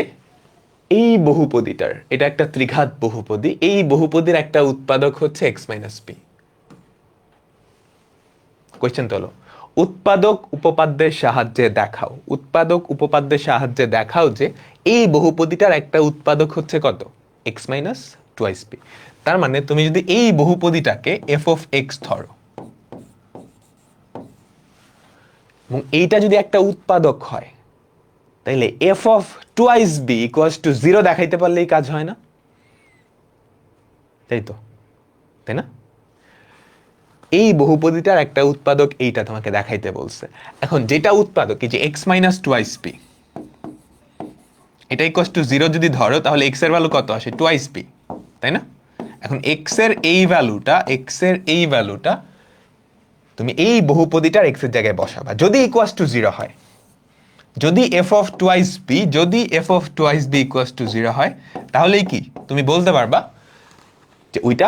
এই বহুপদীটার, এটা একটা ত্রিঘাত বহুপদী, এই বহুপদীর একটা উৎপাদক হচ্ছে এক্স মাইনাস পি। কোয়েশ্চেন তোলো। উৎপাদক উপপাদ্যের সাহায্যে দেখাও যে এই বহুপদীটার একটা উৎপাদক হচ্ছে কত? X minus twice P. তার মানে তুমি যদি এই বহুপদীটাকে এফ অফ এক্স ধরো এবং এইটা যদি একটা উৎপাদক হয়, তাইলে F of twice B equals to 0 দেখাইতে পারলেই কাজ হয় না? তাই না? এই বহুপদীটার একটা উৎপাদক এইটা তোমাকে দেখাইতে বলছে। এখন যেটা উৎপাদক, এই যে এক্স মাইনাস টুয়াইস পি, এটা ইকুয়ালস টু 0 যদি ধরো, তাহলে এক্স এর ভ্যালু কত আসে? টুয়াইস পি, তাই না? এখন এক্স এর এই ভ্যালুটা তুমি এই বহুপদীটার এক্স এর জায়গায় বসাবা, যদি ইকুয়ালস টু 0 হয়। যদি F of twice B equals to 0 হয়, তাহলেই কি তুমি বলতে পারবা যে ওইটা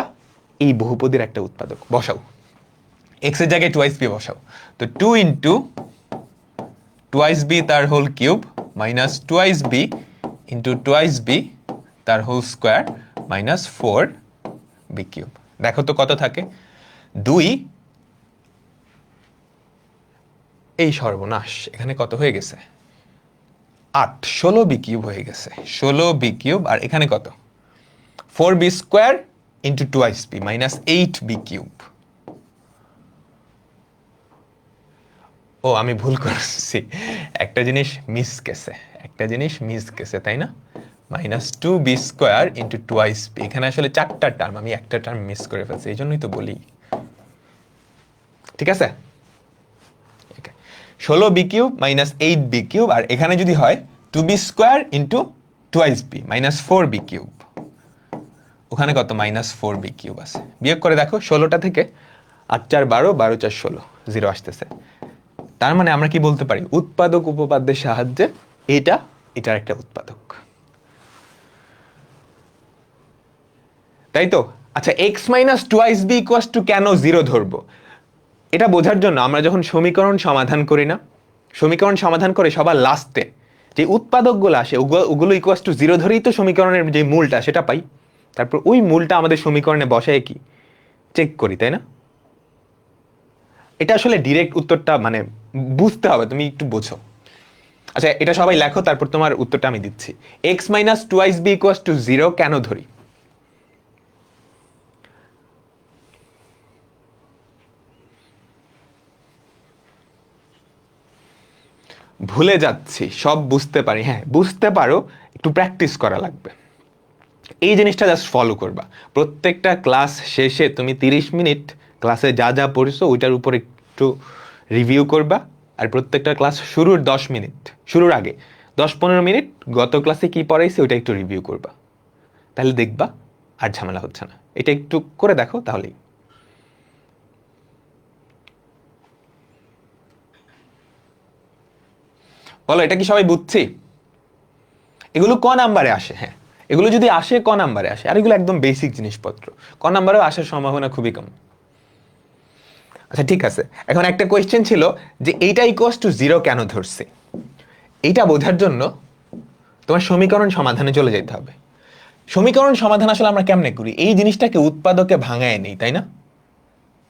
এই বহুপদীর একটা উৎপাদক। বসাও, এক্স এর জায়গায় টুয়াইস বি বসাও। তো 2 ইন্টু টুয়াইস বি তার whole cube minus twice b into twice b তার whole square minus 4 b cube. দেখো তো কত থাকে? 2, এই সর্বনাশ, এখানে কত হয়ে গেছে? 8, 16 বি কিউব হয়ে গেছে। 16 বি কিউব, আর এখানে কত? 4 b square into twice b minus 8 b cube. ও, আমি ভুল করছি, একটা জিনিস মিস গেছে, তাই না? Minus 2 b square into twice b. এখানে আসলে 4টা টার্ম, আমি একটা টার্ম মিস করে ফেলছি, এই জন্যই তো বলি। ঠিক আছে, 16 b cube minus 8 b cube, আর এখানে যদি হয় 2 b square into twice b minus 4 b cube. ওখানে কত? মাইনাস 4 বি কিউব আছে। বিয়োগ করে দেখো, 16টা থেকে 8 4 12, 12 4 16, 0 আসতেছে। তার মানে আমরা কি বলতে পারি, উৎপাদক উপপাদ্যের সাহায্যে এটার একটা উৎপাদক, তাই তো? আচ্ছা, X minus twice B equals to কেন 0 ধরবো, এটা বোঝার জন্য আমরা যখন সমীকরণ সমাধান করি না, সমীকরণ সমাধান করে সবার লাস্টে যে উৎপাদকগুলো আসে ওগুলো ইকুয়াস টু 0 ধরেই তো সমীকরণের যে মূলটা সেটা পাই। তারপর ওই মূলটা আমাদের সমীকরণে বসায় কি চেক করি, তাই না? এটা আসলে ডিরেক্ট উত্তরটা মানে বুঝতে হবে, তুমি একটু বোঝো। আচ্ছা, এটা সবাই লেখো, তারপর তোমার উত্তরটা আমি দিচ্ছি। X minus twice B equals to 0 কেন ধরি? ভুলে যাচ্ছি, সব বুঝতে পারি, হ্যাঁ বুঝতে পারো, একটু প্র্যাকটিস করা লাগবে। এই জিনিসটা জাস্ট ফলো করবা। প্রত্যেকটা ক্লাস শেষে তুমি 30 মিনিট ক্লাসে যা যা পড়েছো ওইটার উপর একটু রিভিউ করবা। আর প্রত্যেকটা ক্লাস শুরুর 10 মিনিট, শুরুর আগে 10-15 মিনিট গত ক্লাসে কি পড়াইছে ওইটা একটু রিভিউ করবা। তাহলে দেখবা আর ঝামেলা হচ্ছে না। এটা একটু করে দেখো তাহলেই। বলো, এটা কি সবাই বুঝছি? এগুলো ক নাম্বারে আসে? হ্যাঁ, এগুলো যদি আসে ক নাম্বারে আসে, আর এগুলো একদম বেসিক জিনিসপত্র, ক নাম্বারেও আসার সম্ভাবনা খুবই কম। আচ্ছা ঠিক আছে, এখন একটা কোয়েশ্চেন ছিল যে এইটা ইকুয়াস টু 0 কেন ধরছে। এইটা বোঝার জন্য তোমার সমীকরণ সমাধানে চলে যেতে হবে। সমীকরণ সমাধান আসলে আমরা কেমনে করি, এই জিনিসটাকে উৎপাদকে ভাঙায় নেই, তাই না?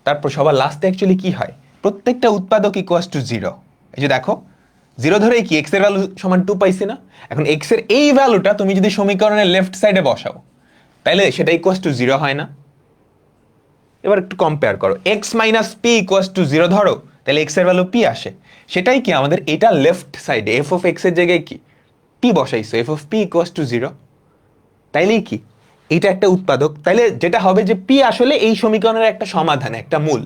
তারপর সবার লাস্টে অ্যাকচুয়ালি কি হয়, প্রত্যেকটা উৎপাদক ইকুয়াস টু 0। এই যে দেখো 0 ধরে কি এক্স এর ভ্যালু সমান 2 পাইছি না? এখন এক্স এর এই ভ্যালুটা তুমি যদি সমীকরণের লেফট সাইডে বসাও তাহলে সেটা ইকুয়াস টু 0 হয় না? এবার একটু কম্পেয়ার করো, x minus P equals to 0 ধরো, তাহলে এক্স এর ভ্যালু পি আসে। সেটাই কি আমাদের এটা লেফট সাইডে এফ অফ এক্স এর জায়গায় কি পি বসাইছো, f of p equals to 0, তাইলেই কি এটা একটা উৎপাদক। তাইলে যেটা হবে যে পি আসলে এই সমীকরণের একটা সমাধান, একটা মূল।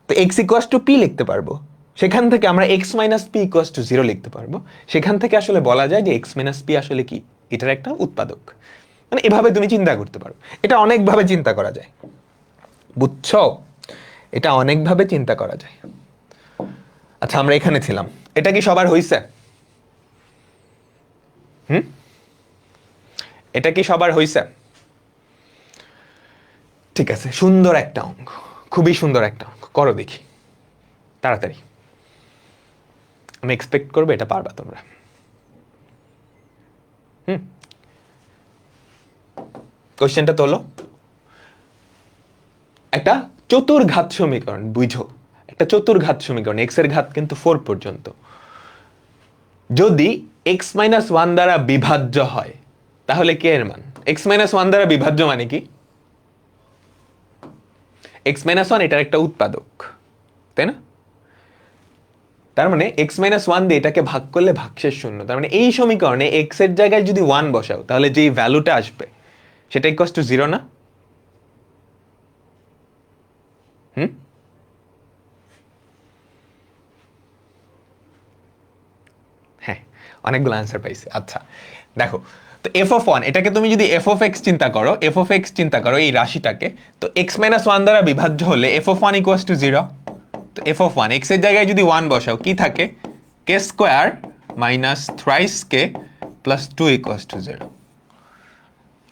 তো এক্স ইকুয়াস টু পি লিখতে পারবো, সেখান থেকে আমরা x minus P equals to 0 লিখতে পারবো। সেখান থেকে আসলে বলা যায় যে এক্স মাইনাস পি আসলে কি এটার একটা উৎপাদক। মানে এভাবে তুমি চিন্তা করতে পারো, এটা অনেকভাবে চিন্তা করা যায়, বুঝছো? এটা অনেকভাবে চিন্তা করা যায়। আচ্ছা, আমরা এখানে ছিলাম, এটা কি সবার হইছে? এটা কি সবার হইছে? ঠিক আছে, সুন্দর একটা অঙ্ক, খুবই সুন্দর একটা অঙ্ক, করো দেখি তাড়াতাড়ি। আমি এক্সপেক্ট করবো এটা পারবা তোমরা। কোশ্চেনটা তোলো। একটা চতুর্ঘাত সমীকরণ, বুঝো, একটা চতুর্ঘাত সমীকরণ, এক্স এর ঘাত কিন্তু 4 পর্যন্ত, যদি এক্স মাইনাস 1 দ্বারা বিভাজ্য হয় তাহলে কে এর মান? এক্স মাইনাস 1 দ্বারা বিভাজ্য মানে কি? এক্স মাইনাস 1 এটার একটা উৎপাদক, তাই না? তার মানে এক্স মাইনাস 1 দিয়ে এটাকে ভাগ করলে ভাগশেষ শূন্য। তার মানে এই সমীকরণে এক্স এর জায়গায় যদি 1 বসাও তাহলে যেই ভ্যালুটা আসবে সেটা ইকুয়ালস টু 0 না? হ্যাঁ, অনেকগুলো আনসার পাইছে। আচ্ছা দেখো, তো এফ অফ 1 এটাকে তুমি যদি এফ অফ এক্স চিন্তা করো, এফ অফ এক্স চিন্তা করো এই রাশিটাকে, তো এক্স মাইনাস 1 দ্বারা বিভাজ্য হলে এফ অফ 1 ইকুয়ালস টু 0। তো এফ অফ 1 এক্স এর জায়গায় যদি 1 বসাও কি থাকে? K square minus thrice k plus 2 equals to 0।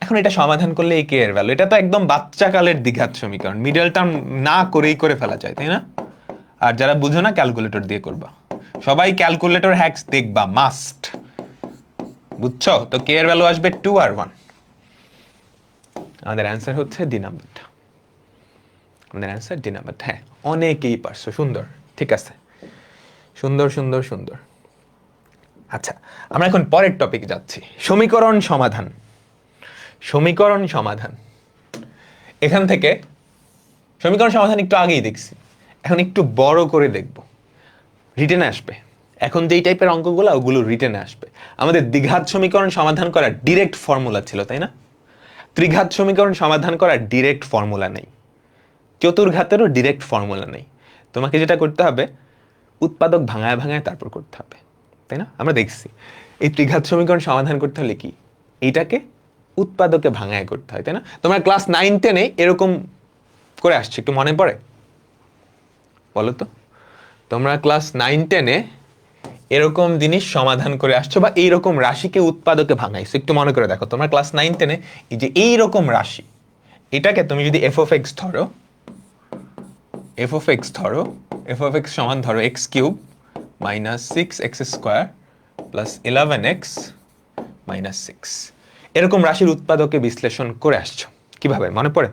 এখন এটা সমাধান করলে এই কে এর ভ্যালু, এটা তো একদম বাচ্চাকালের দ্বিঘাত সমীকরণ, মিডল টার্ম না করেই করে ফেলা যায়, তাই না? আর যারা বুঝো না ক্যালকুলেটর দিয়ে করবা, সবাই ক্যালকুলেটর হ্যাক্স দেখবা মাস্ট, বুঝছো? তো কে এর ভ্যালু আসবে 2 আর 1। আমাদের অ্যান্সার হচ্ছে ডি নাম্বারটা, আমাদের অ্যান্সার ডি নাম্বারটা। হ্যাঁ, অনেকেই পারছো, সুন্দর, ঠিক আছে, সুন্দর সুন্দর সুন্দর। আচ্ছা, আমরা এখন পরের টপিকে যাচ্ছি, সমীকরণ সমাধান। সমীকরণ সমাধান, এখান থেকে সমীকরণ সমাধান একটু আগেই দেখছি, এখন একটু বড় করে দেখব, রিটেনে আসবে। এখন যেই টাইপের অঙ্কগুলো ওগুলো রিটেনে আসবে। আমাদের দ্বিঘাত সমীকরণ সমাধান করার ডিরেক্ট ফর্মুলা ছিল, তাই না? ত্রিঘাত সমীকরণ সমাধান করার ডিরেক্ট ফর্মুলা নেই, চতুর্ঘাতেরও ডিরেক্ট ফর্মুলা নেই। তোমাকে যেটা করতে হবে উৎপাদক ভাঙায় ভাঙায় তারপর করতে হবে, তাই না? আমরা দেখছি এই ত্রিঘাত সমীকরণ সমাধান করতে হলে কি এইটাকে উৎপাদকে ভাঙায় করতে হয়, তাই না? তোমরা ক্লাস 9-10 এরকম করে আসছে, একটু মনে পড়ে? বলো তো? তোমরা ক্লাস 9-10-এ এরকম জিনিস সমাধান করে আসছো বা এইরকম রাশিকে উৎপাদকে ভাঙাইছো। একটু মনে করে দেখো, তোমরা ক্লাস 9-10-এ এই যে এইরকম রাশি, এটাকে তুমি যদি এফ অফ এক্স ধরো, এফ অফ এক্স সমান ধরো x cube minus 6x square plus 11x minus 6, এরকম রাশির উৎপাদকে বিশ্লেষণ করে আসছো। কিভাবে মনে পড়ে?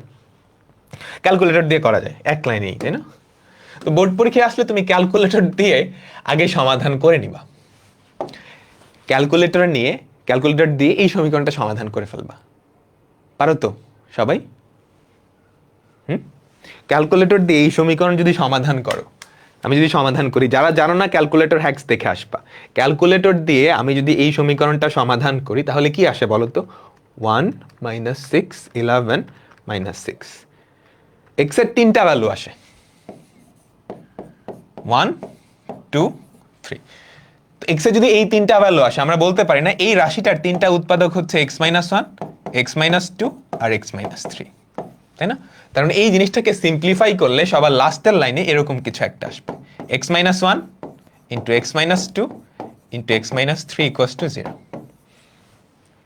ক্যালকুলেটর দিয়ে করা যায়, এক লাইনেই, তাই না? তো বোর্ড পরীক্ষায় আসলে তুমি ক্যালকুলেটর দিয়ে আগে সমাধান করে নিবা, ক্যালকুলেটর দিয়ে এই সমীকরণটা সমাধান করে ফেলবা। পারো তো সবাই? ক্যালকুলেটর দিয়ে এই সমীকরণ যদি সমাধান করো, আমি যদি সমাধান করি, যারা জানো না ক্যালকুলেটর হ্যাক্স দেখে আসবা। ক্যালকুলেটর দিয়ে আমি যদি এই সমীকরণটা সমাধান করি তাহলে কি আসে বলো তো? 1 মাইনাস 6 11 মাইনাস 6, এক্স এর 3টা ভ্যালু আসে, 1 2 3। এক্স এর যদি এই 3টা ভ্যালু আসে, আমরা বলতে পারি না এই রাশিটার 3টা উৎপাদক হচ্ছে x মাইনাস 1, x মাইনাস 2 আর x মাইনাস 3, তাই না? তার মানে এই জিনিসটাকে সিম্পলিফাই করলে সবার লাস্টের লাইনে এরকম কিছু একটা আসবে, x minus 1 into x minus 2 into x minus 3 equals to 0।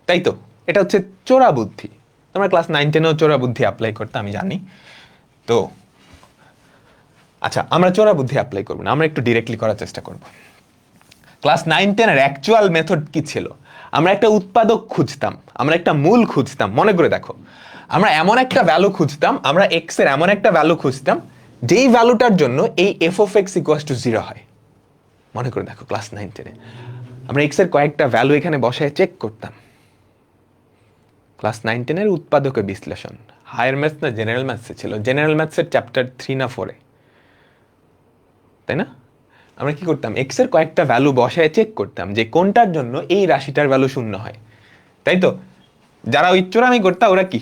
তাই তো? এটা হচ্ছে চোরা বুদ্ধি। তোমরা ক্লাস 9-10-এও চোরা বুদ্ধি অ্যাপ্লাই করতে আমি জানি। তো আচ্ছা, আমরা চোরা বুদ্ধি অ্যাপ্লাই করব না, আমরা একটু ডিরেক্টলি করার চেষ্টা করব। ক্লাস 9-10-এর অ্যাকচুয়াল মেথড কি ছিল? আমরা একটা উৎপাদক খুঁজতাম, আমরা একটা মূল খুঁজতাম। মনে করে দেখো, আমরা এমন একটা ভ্যালু খুঁজতাম, আমরা এক্স এর এমন একটা ভ্যালু খুঁজতাম যেই ভ্যালুটার জন্য এই F of x equals to 0 হয়। মনে করে দেখো, ক্লাস 9-10-এ আমরা এক্স এর কয়েকটা ভ্যালু এখানে বসায় চেক করতাম। ক্লাস 9-10-এর উৎপাদকের বিশ্লেষণ হায়ার ম্যাথস না জেনারেল ম্যাথসে ছিল? জেনারেল ম্যাথসের চ্যাপ্টার 3 না 4-এ, তাই না? আমরা কি করতাম? এক্স এর কয়েকটা ভ্যালু বসায় চেক করতাম যে কোনটার জন্য এই রাশিটার ভ্যালু 0 হয়, তাই তো? যারা ওই চোরামি করতা ওরা কি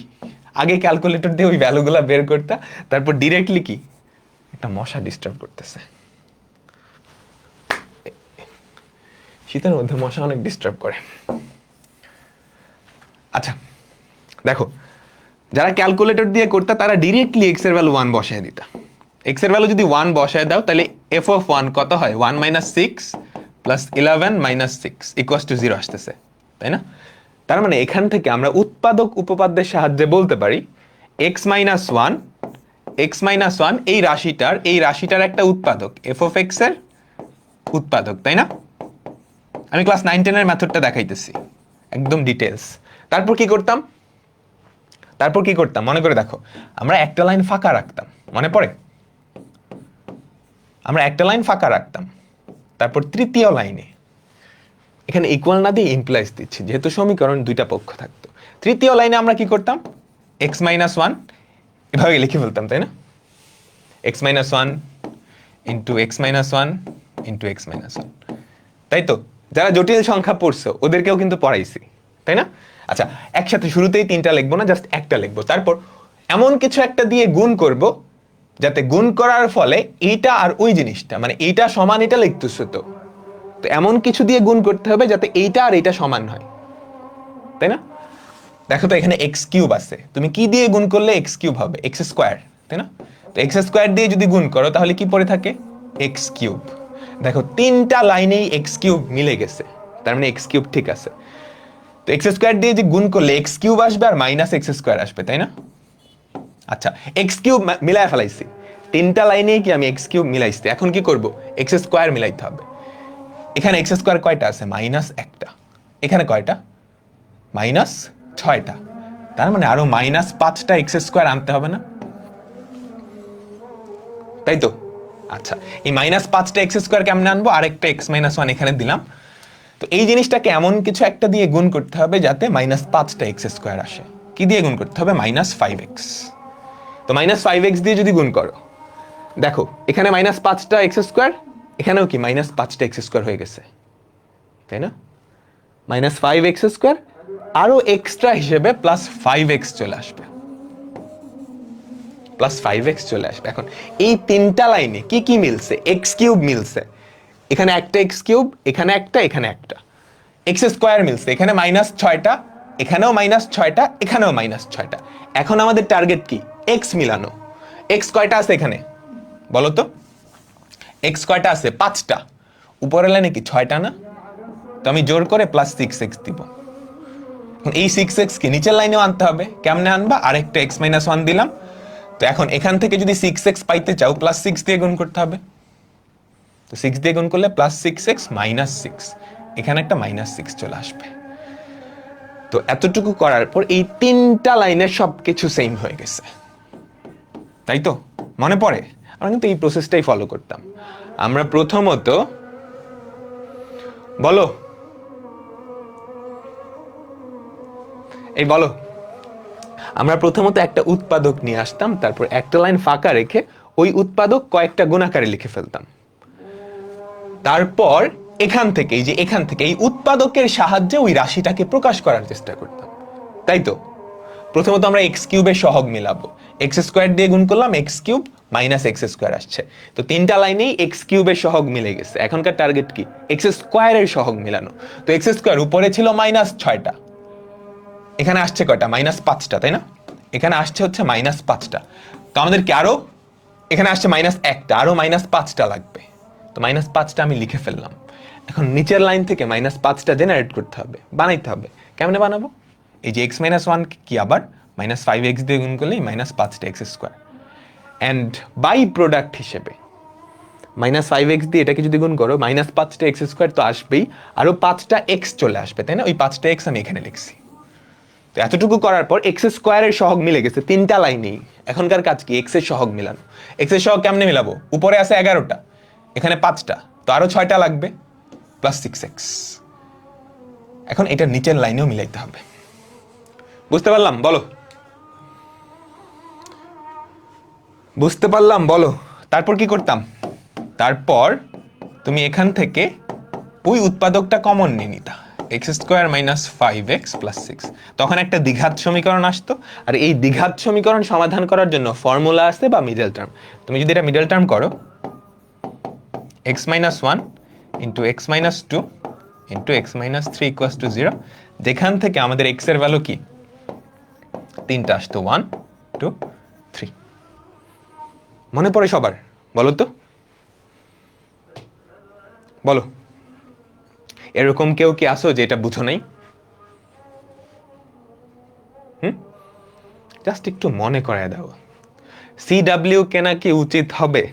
আগে ক্যালকুলেটর দিয়ে ওই ভ্যালুগুলো বের করতা, তারপর ডিরেক্টলি কি, একটা মশা ডিস্টার্ব করতেছে, শীতের মধ্যে মশা অনেক ডিস্টার্ব করে। আচ্ছা দেখো, যারা ক্যালকুলেটর দিয়ে করতা তারা ডিরেক্টলি এক্স এর ভ্যালু 1 বসায় দিতা। এক্স এর ভ্যালু যদি 1 বসায় দাও তাহলে এফ অফ 1 কত হয়? 1 minus 6 plus 11 minus 6 equals to 0 আসতেছে, তাই না? তার মানে এখান থেকে আমরা উৎপাদক উপপাদ্যের সাহায্যে বলতে পারি x মাইনাস 1 এই রাশিটার একটা উৎপাদক, এফ অফ এক্স এর উৎপাদক, তাই না? আমি ক্লাস 9-10-এর মেথডটা দেখাইতেছি একদম ডিটেলস। তারপর কি করতাম মনে করে দেখো, আমরা একটা লাইন ফাঁকা রাখতাম, মনে পড়ে? আমরা একটা লাইন ফাঁকা রাখতাম, তারপর তৃতীয় লাইনে এখানে ইকুয়াল না দিয়ে ইমপ্লাইজ দিচ্ছি, যেহেতু সমীকরণ দুইটা পক্ষ থাকতো। তৃতীয় লাইনে আমরা কি করতাম? x মাইনাস 1 এভাবে লিখে ফেলতাম, তাই না? x minus 1 into x minus 1 into x minus 1, তাই তো? যারা জটিল সংখ্যা পড়ছো ওদেরকেও কিন্তু পড়াইছি, তাই না? আচ্ছা, একসাথে শুরুতেই 3টা লিখবো না, জাস্ট একটা লিখবো, তারপর এমন কিছু একটা দিয়ে গুণ করব যাতে গুণ করার ফলে এইটা আর ওই জিনিসটা, মানে এইটা সমান এটা লিখতেছো তো এমন কিছু দিয়ে গুণ করতে হবে যাতে এইটা আর এইটা সমান হয়, তাই না? দেখো তো এখানে এক্স কিউব আছে, তুমি কি দিয়ে গুণ করলে এক্স কিউব হবে? এক্স স্কোয়ার, তাই না? তো এক্স স্কোয়ার দিয়ে যদি গুণ করো তাহলে কি পড়ে থাকে? X cube. দেখো 3টা লাইনেই এক্স কিউব মিলে গেছে, তার মানে এক্স কিউব ঠিক আছে। তো এক্স স্কোয়ার দিয়ে যে গুণ করলে এক্স কিউব আসবে আর মাইনাস এক্স স্কোয়ার আসবে, তাই না? আচ্ছা, এক্স কিউব মিলাই ফেলাইছি, 3টা লাইনেই কি আমি এক্স কিউব মিলাইছি। এখন কি করব? এক্স স্কোয়ার মিলাইতে হবে। এখানে এক্স স্কোয়ার কয়টা আছে? মাইনাস 1টা। এখানে কয়টা? মাইনাস 6টা। তার মানে আরো মাইনাস 5টা এক্স স্কোয়ার আনতে হবে না, তাই তো? আচ্ছা, এই মাইনাস 5টা এক্স স্কোয়ার কেমনে আনবো? আরেকটা এক্স মাইনাস 1 এখানে দিলাম। তো এই জিনিসটাকে এমন কিছু একটা দিয়ে গুণ করতে হবে যাতে মাইনাস 5টা এক্স স্কোয়ার আসে। কি দিয়ে গুণ করতে হবে? Minus 5x। তো মাইনাস 5x দিয়ে যদি গুণ করো, দেখো এখানে মাইনাস 5টা এক্স স্কোয়ার, এখানেও কি মাইনাস 5টা এক্স স্কোয়ার হয়ে গেছে, তাই না? মাইনাস 5x স্কোয়ার আরো এক্সট্রা হিসেবে প্লাস 5x চলে আসবে, প্লাস 5x চলে আসবে। এখন এই 3টা লাইনে কি কি মিলছে? এক্স কিউব মিলছে, এখানে একটা এক্স কিউব, এখানে একটা, এখানে একটা। এক্স স্কোয়ার মিলছে, এখানে মাইনাস 6টা, এখানেও মাইনাস 6টা, এখানেও মাইনাস 6টা। এখন আমাদের টার্গেট কি? এক্স মিলানো। এক্স কয়টা আছে এখানে বলো তো? এক্স কয়টা আছে? 5টা। উপরের লাইনে কি 6টা না? তো আমি জোর করে +6x দিব। এখন এই 6x কে নিচের লাইনেও আনতে হবে। কেমনে আনবা? আরেকটা x-1 দিলাম। তো এখন এখান থেকে যদি 6x পাইতে চাও +6 দিয়ে গুণ করতে হবে। তো 6 দিয়ে গুণ করলে +6x -6, এখানে একটা -6 চলে আসবে। তো এতটুকু করার পর এই 3টা লাইনের সবকিছু সেম হয়ে গেছে, তাই তো? মনে পড়ে? আমরা কিন্তু এই প্রসেসটাই ফলো করতাম। আমরা প্রথমত বলো বলো, আমরা প্রথমত একটা উৎপাদক নিয়ে আসতাম, তারপর একটা লাইন ফাঁকা রেখে ওই উৎপাদক কয়েকটা গুণাকারে লিখে ফেলতাম। তারপর এখান থেকে এই উৎপাদকের সাহায্যে ওই রাশিটাকে প্রকাশ করার চেষ্টা করতাম, তাই তো? প্রথমত আমরা এক্স কিউবের সহগ মিলাবো। এক্স স্কোয়ার দিয়ে গুণ করলাম, এক্স কিউব -x স্কোয়ার আসছে। তো 3টা লাইনেই এক্স কিউবের সহগ মিলে গেছে। এখনকার টার্গেট কি? এক্স স্কোয়ারের সহগ মিলানো। তো এক্স স্কোয়ার উপরে ছিল -6টা, এখানে আসছে কয়টা? -5টা, তাই না? এখানে আসছে হচ্ছে -5টা। তো আমাদের কি আরো এখানে আসছে -1টা, আরো -5টা লাগবে। তো -5টা আমি লিখে ফেললাম। এখন নিচের লাইন থেকে -5টা জেনারেট করতে হবে, বানাইতে হবে। কেমনে বানাবো? এই যে x-1 কি আবার -5x দিয়ে গুণ করলেই -5টা x square. And by product হিসেবে -5x দিয়ে এটাকে যদি গুণ করো -5টা x স্কোয়ার তো আসবেই, আরো 5টা x চলে আসবে, তাই না? ওই 5টা x আমি এখানে লিখছি। তো এতটুকু করার পর এক্স স্কোয়ারের সহগ মিলে গেছে 3টা লাইনেই। এখনকার কাজ কি? এক্স এর সহগ মিলানো। এক্স এর সহগ কেমনে মিলাবো? উপরে আছে 11টা, এখানে 5টা, তো আরো 6টা লাগবে, +6x। এখন এটা নিচের লাইনেও মিলাইতে হবে। বুঝতে পারলাম? বলো। বুঝতে পারলাম? বলো। তারপর কি করতাম? তারপর তুমি এখান থেকে ওই উৎপাদকটা কমন নিয়ে নিতা, x² - 5x + 6। তখন একটা দ্বিঘাত সমীকরণ আসতো। আর এই দ্বিঘাত সমীকরণ সমাধান করার জন্য ফর্মুলা আছে বা মিডল টার্ম। তুমি যদি এটা মিডল টার্ম করো, x-1 * x-2 * x-3 = 0, যেখান থেকে আমাদের x এর ভ্যালু কি? 3টা আসতো, 1 2 3। মনে পড়ে সবার? বলো তো, বলো। এরকম কেউ কি আসো যে এটা বুঝো নাই? জাস্ট একটু মনে করায় দাও। CW কেনা কি উচিত হবে?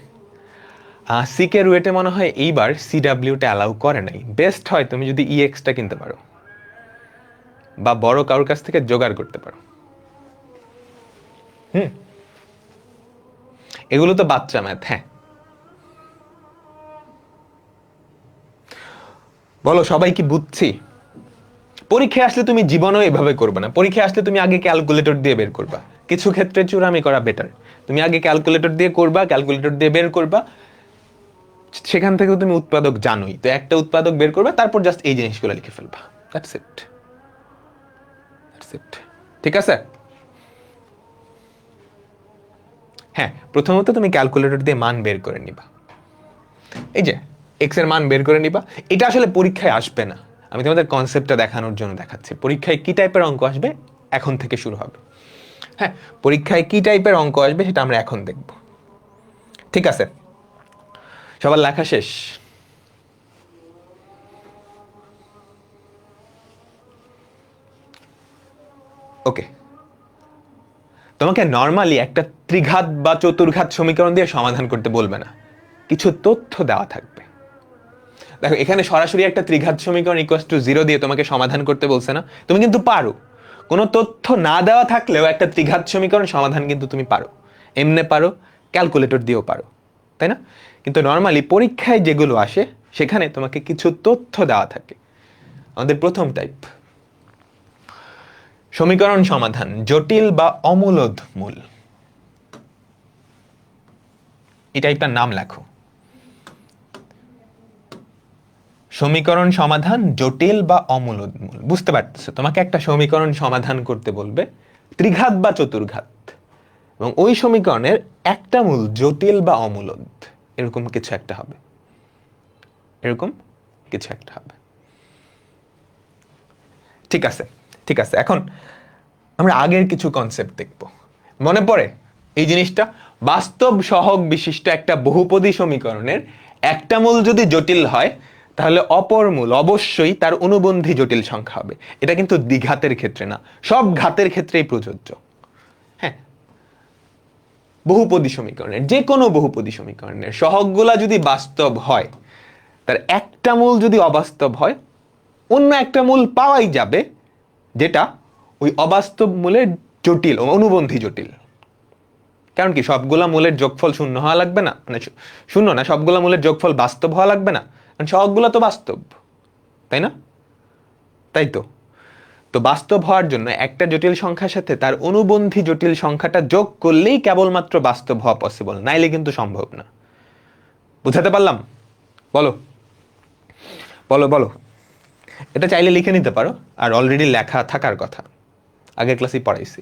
সিকে রুয়েটে মনে হয় এইবার CW-টা অ্যালাউ করে নাই। বেস্ট হয় তুমি যদি EX-টা কিনতে পারো বা বড় কারোর কাছ থেকে জোগাড় করতে পারো। এগুলো তো বাচ্চা ম্যাথ। হ্যাঁ, বলো সবাই কি বুঝছি? পরীক্ষায় আসলে তুমি জীবনেও এভাবে করবে না। পরীক্ষায় আসলে তুমি আগে ক্যালকুলেটর দিয়ে বের করবা। কিছু ক্ষেত্রে চুরামি করা বেটার। তুমি আগে ক্যালকুলেটর দিয়ে করবা, ক্যালকুলেটর দিয়ে বের করবা, সেখান থেকে তুমি উৎপাদক জানোই। তো একটা উৎপাদক বের করবে, তারপর জাস্ট এই জিনিসগুলো লিখে ফেলবা। That's it, that's it. ঠিক আছে? হ্যাঁ, প্রথমত তুমি ক্যালকুলেটর দিয়ে মান বের করে নিবা। এই যে এক্স এর মান বের করে নিবা। এটা আসলে পরীক্ষায় আসবে না, আমি তোমাদের কনসেপ্টটা দেখানোর জন্য দেখাচ্ছি। পরীক্ষায় কি টাইপের অঙ্ক আসবে এখন থেকে শুরু হবে। হ্যাঁ, পরীক্ষায় কি টাইপের অঙ্ক আসবে সেটা আমরা এখন দেখব। ঠিক আছে? সবার লেখা শেষ? ওকে। তোমাকে নর্মালি একটা ত্রিঘাত বা চতুর্ঘাত সমীকরণ দিয়ে সমাধান করতে বলবে না, কিছু তথ্য দেওয়া থাকবে। দেখো, এখানে সরাসরি একটা ত্রিঘাত সমীকরণ = 0 দিয়ে তোমাকে সমাধান করতে বলছে না। তুমি কিন্তু পারো, কোনো তথ্য না দেওয়া থাকলেও একটা ত্রিঘাত সমীকরণ সমাধান কিন্তু তুমি পারো। এমনে পারো, ক্যালকুলেটর দিয়েও পারো, তাই না? কিন্তু নর্মালি পরীক্ষায় যেগুলো আসে সেখানে তোমাকে কিছু তথ্য দেওয়া থাকে। আমাদের প্রথম টাইপ, সমীকরণ সমাধান জটিল বা অমূলদ মূল। এই টাইপটার নাম লেখো, সমীকরণ সমাধান জটিল বা অমূলদ মূল। বুঝতে পারতেছো? তোমাকে একটা সমীকরণ সমাধান করতে বলবে ত্রিঘাত বা চতুর্ঘাত, এবং ওই সমীকরণের একটা মূল জটিল বা অমূলদ, এরকম কিছু একটা হবে, এরকম কিছু একটা হবে। ঠিক আছে, ঠিক আছে। এখন আমরা আগের কিছু কনসেপ্ট দেখব। মনে পড়ে এই জিনিসটা? বাস্তব সহগ বিশিষ্ট একটা বহুপদী সমীকরণের একটা মূল যদি জটিল হয় তাহলে অপর মূল অবশ্যই তার অনুবন্ধী জটিল সংখ্যা হবে। এটা কিন্তু দ্বিঘাতের ক্ষেত্রে না, সব ঘাতের ক্ষেত্রেই প্রযোজ্য। হ্যাঁ, বহুপদী সমীকরণের, যে কোনো বহুপদী সমীকরণের সহগগুলা যদি বাস্তব হয়, তার একটা মূল যদি অবাস্তব হয়, অন্য একটা মূল পাওয়াই যাবে যেটা ওই অবাস্তব মূলের জটিল অনুবন্ধী জটিল। কারণ কি সবগুলা মূলের যোগফল শূন্য হওয়া লাগবে না, মানে শূন্য না, সবগুলা মূলের যোগফল বাস্তব হওয়া লাগবে না, কারণ সবগুলা তো বাস্তব, তাই না? তাই তো। তো বাস্তব হওয়ার জন্য একটা জটিল সংখ্যার সাথে তার অনুবন্ধী জটিল সংখ্যাটা যোগ করলেই কেবলমাত্র বাস্তব হওয়া পসিবল, নাইলে কিন্তু সম্ভব না। বুঝাতে পারলাম? বলো বলো বলো। এটা চাইলে লিখে নিতে পারো, আর অলরেডি লেখা থাকার কথা, আগের ক্লাসেই পড়াইছি।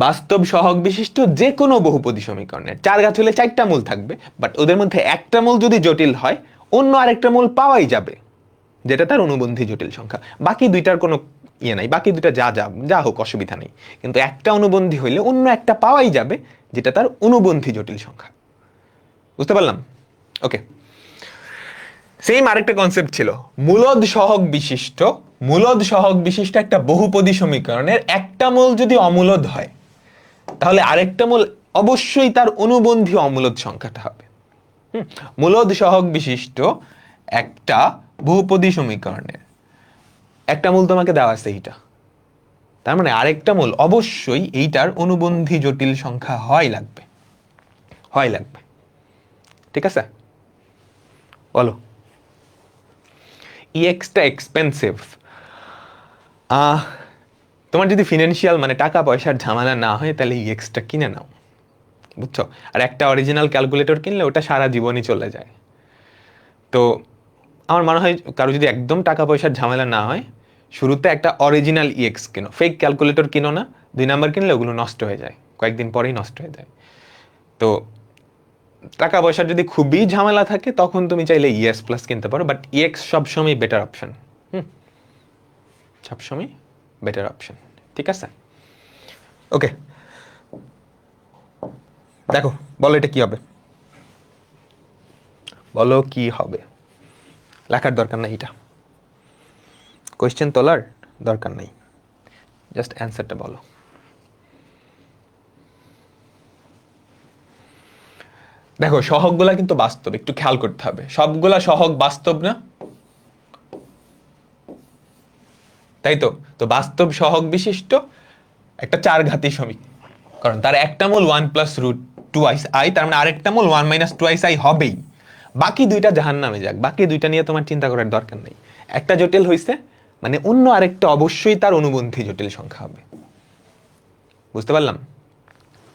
বাস্তব সহগ বিশিষ্ট যে কোনো বহুপদী সমীকরণের চার ঘাত হলে চারটা মূল থাকবে, বাট ওদের মধ্যে একটা মূল যদি জটিল হয়, অন্য আরেকটা মূল পাওয়াই যাবে যেটা তার অনুবন্ধী জটিল সংখ্যা। বাকি দুইটার কোনো ইয়ে নাই, বাকি দুইটা যা যা যা হোক অসুবিধা নেই, কিন্তু একটা অনুবন্ধী হইলে অন্য একটা পাওয়াই যাবে যেটা তার অনুবন্ধী জটিল সংখ্যা। বুঝতে পারলাম? ওকে, সেম আরেকটা কনসেপ্ট ছিল মূলদ সহগ বিশিষ্ট। মূলদ সহগ বিশিষ্ট একটা বহুপদী সমীকরণের একটা মূল যদি অমূলদ হয়, তাহলে আরেকটা মূল অবশ্যই তার অনুবন্ধী অমূলদ সংখ্যাটা হবে। মূলদ সহগ বিশিষ্ট একটা বহুপদী সমীকরণের একটা মূল তোমাকে দেওয়া আছে এইটা, তার মানে আরেকটা মূল অবশ্যই এইটার অনুবন্ধী জটিল সংখ্যা হয় লাগবে, হয় লাগবে। ঠিক আছে, বলো। ইএক্সটা এক্সপেন্সিভ। তোমার যদি ফিনান্সিয়াল মানে টাকা পয়সার ঝামেলা না হয়, তাহলে ইএক্সটা কিনে নাও, বুঝছো? আর একটা অরিজিনাল ক্যালকুলেটর কিনলে ওটা সারা জীবনই চলে যায়। তো আমার মনে হয় কারো যদি একদম টাকা পয়সার ঝামেলা না হয়, শুরুতে একটা অরিজিনাল ইএক্স কিনো, ফেক ক্যালকুলেটর কিনো না। 2 নাম্বার কিনলে ওগুলো নষ্ট হয়ে যায়, কয়েকদিন পরেই নষ্ট হয়ে যায়। তো টাকা পয়সার যদি খুবই ঝামেলা থাকে, তখন তুমি চাইলে ইএস প্লাস কিনতে পারো, বাট ইএক্স সবসময় বেটার অপশন। সবসময় বেটার অপশন। ঠিক আছে, ওকে। দেখো, বলো এটা কি হবে, বলো কি হবে। লেখার দরকার নাই, এটা কোয়েশ্চেন তোলার দরকার নাই, জাস্ট অ্যান্সারটা বলো। দেখো, সহগগুলা কিন্তু বাস্তব, একটু খেয়াল করতে হবে, সবগুলা সহগ বাস্তব না, তাই তো। তো বাস্তব সহগ বিশিষ্ট একটা চার ঘাতি সমীকরণ, তার একটা মূল 1+√2i, তার মানে আরেকটা মূল 1 - 2i হবেই। বাকি দুইটা জাহান্নামে যাক, বাকি দুইটা নিয়ে তোমার চিন্তা করার দরকার নেই। একটা জটিল হইছে মানে অন্য আরেকটা অবশ্যই তার অনুবন্ধী জটিল সংখ্যা হবে। বুঝতে পারলাম?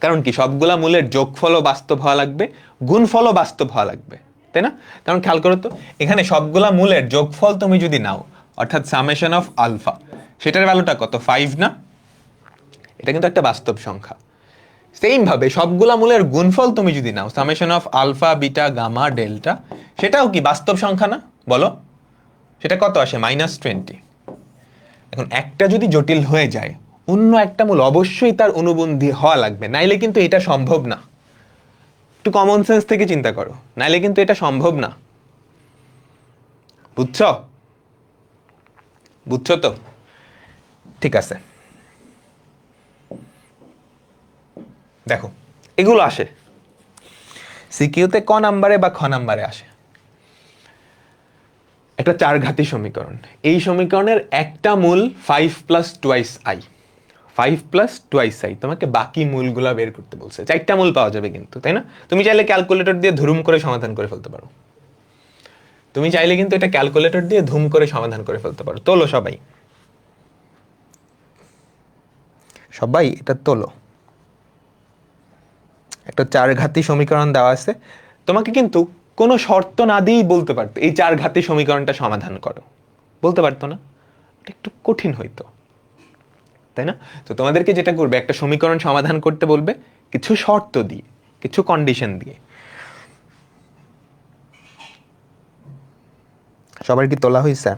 কারণ কি সবগুলা মূলের যোগফলও বাস্তব হওয়া লাগবে, গুণফলও বাস্তব হওয়া লাগবে, তাই না? কারণ খেয়াল করো তো, এখানে সবগুলা মূলের যোগফল তুমি যদি নাও, অর্থাৎ সামেশন অফ আলফা, সেটার ভ্যালুটা কত? 5 না? এটা কিন্তু একটা বাস্তব সংখ্যা। সেম ভাবে সবগুলা মূলের গুণফল তুমি যদি নাও, summation of alpha beta gamma delta, সেটাও কি বাস্তব সংখ্যা না? বলো, সেটা কত আসে? -20। এখন একটা যদি জটিল হয়ে যায়, অন্য একটা মূল অবশ্যই তার অনুবন্ধী হওয়া লাগবে, নাইলে কিন্তু এটা সম্ভব না। একটু কমন সেন্স থেকে চিন্তা করো, নাইলে কিন্তু এটা সম্ভব না। বুঝছো? বুঝছো তো? ঠিক আছে, দেখো এগুলো আসে সিকিউতে ক নাম্বারে বা খ নাম্বারে আসে। একটা চার ঘাতি সমীকরণ, এই সমীকরণের একটা মূল 5+2i, 5+2i, তোমাকে বাকি মূলগুলা বের করতে বলছে। চারটা মূল পাওয়া যাবে কিন্তু, তাই না? তুমি চাইলে ক্যালকুলেটর দিয়ে ধুরুম করে সমাধান করে ফেলতে পারো, তুমি চাইলে কিন্তু এটা ক্যালকুলেটর দিয়ে ধুম করে সমাধান করে ফেলতে পারো। তোলো সবাই, সবাই এটা তোলো। একটা চার ঘাতি সমীকরণ দেওয়া আছে, তোমাকে কিন্তু কোনো শর্ত না দিয়েই বলতে পারতো এই চার ঘাতি সমীকরণটা সমাধান করো, বলতে পারতো না? এটা একটু কঠিন হইতো, তাই না? তো তোমাদেরকে যেটা করবে, একটা সমীকরণ সমাধান করতে বলবে কিছু শর্ত দিয়ে, কিছু কন্ডিশন দিয়ে। সবার কি তোলা হয়েছে?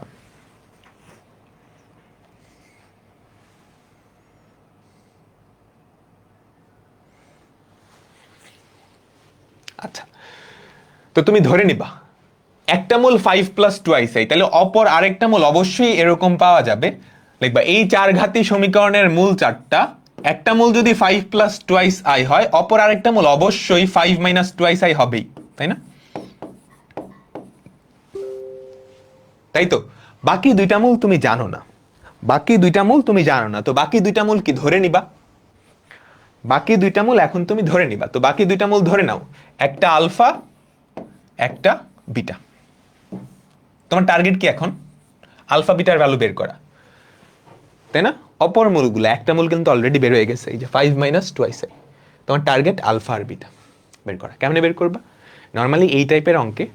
আচ্ছা, তো তুমি ধরে নিবা একটা মূল 5 প্লাস টুয়াইস আই, তাহলে অপর আরেকটা মূল অবশ্যই এরকম পাওয়া যাবে। লিখবা এই চার ঘাতি সমীকরণের মূল চারটা, একটা মূল যদি 5 প্লাস টুয়াইস আই হয়, অপর আরেকটা মূল অবশ্যই 5 মাইনাস টুয়াইস আই হবেই, তাই না? তাই তো বাকি দুইটা মূল তুমি জানো না, বাকি দুইটা মূল তুমি জানো না, তো বাকি দুইটা মূল কি ধরে নিবা? বাকি দুইটা মূল এখন তুমি ধরে নিবা, তো বাকি দুইটা মূল ধরে নাও, একটা আলফা একটা বিটা। তোমার টার্গেট কি এখন? আলফা বিটার ভ্যালু বের করা, তাই না? অপর মূলগুলো, একটা মূল কিন্তু অলরেডি বের হয়ে গেছে, এই যে 5 মাইনাস টুয়াইস আই। তোমার টার্গেট আলফা আর বিটা বের করা। কেমনে বের করবা? নর্মালি এই টাইপের অঙ্কে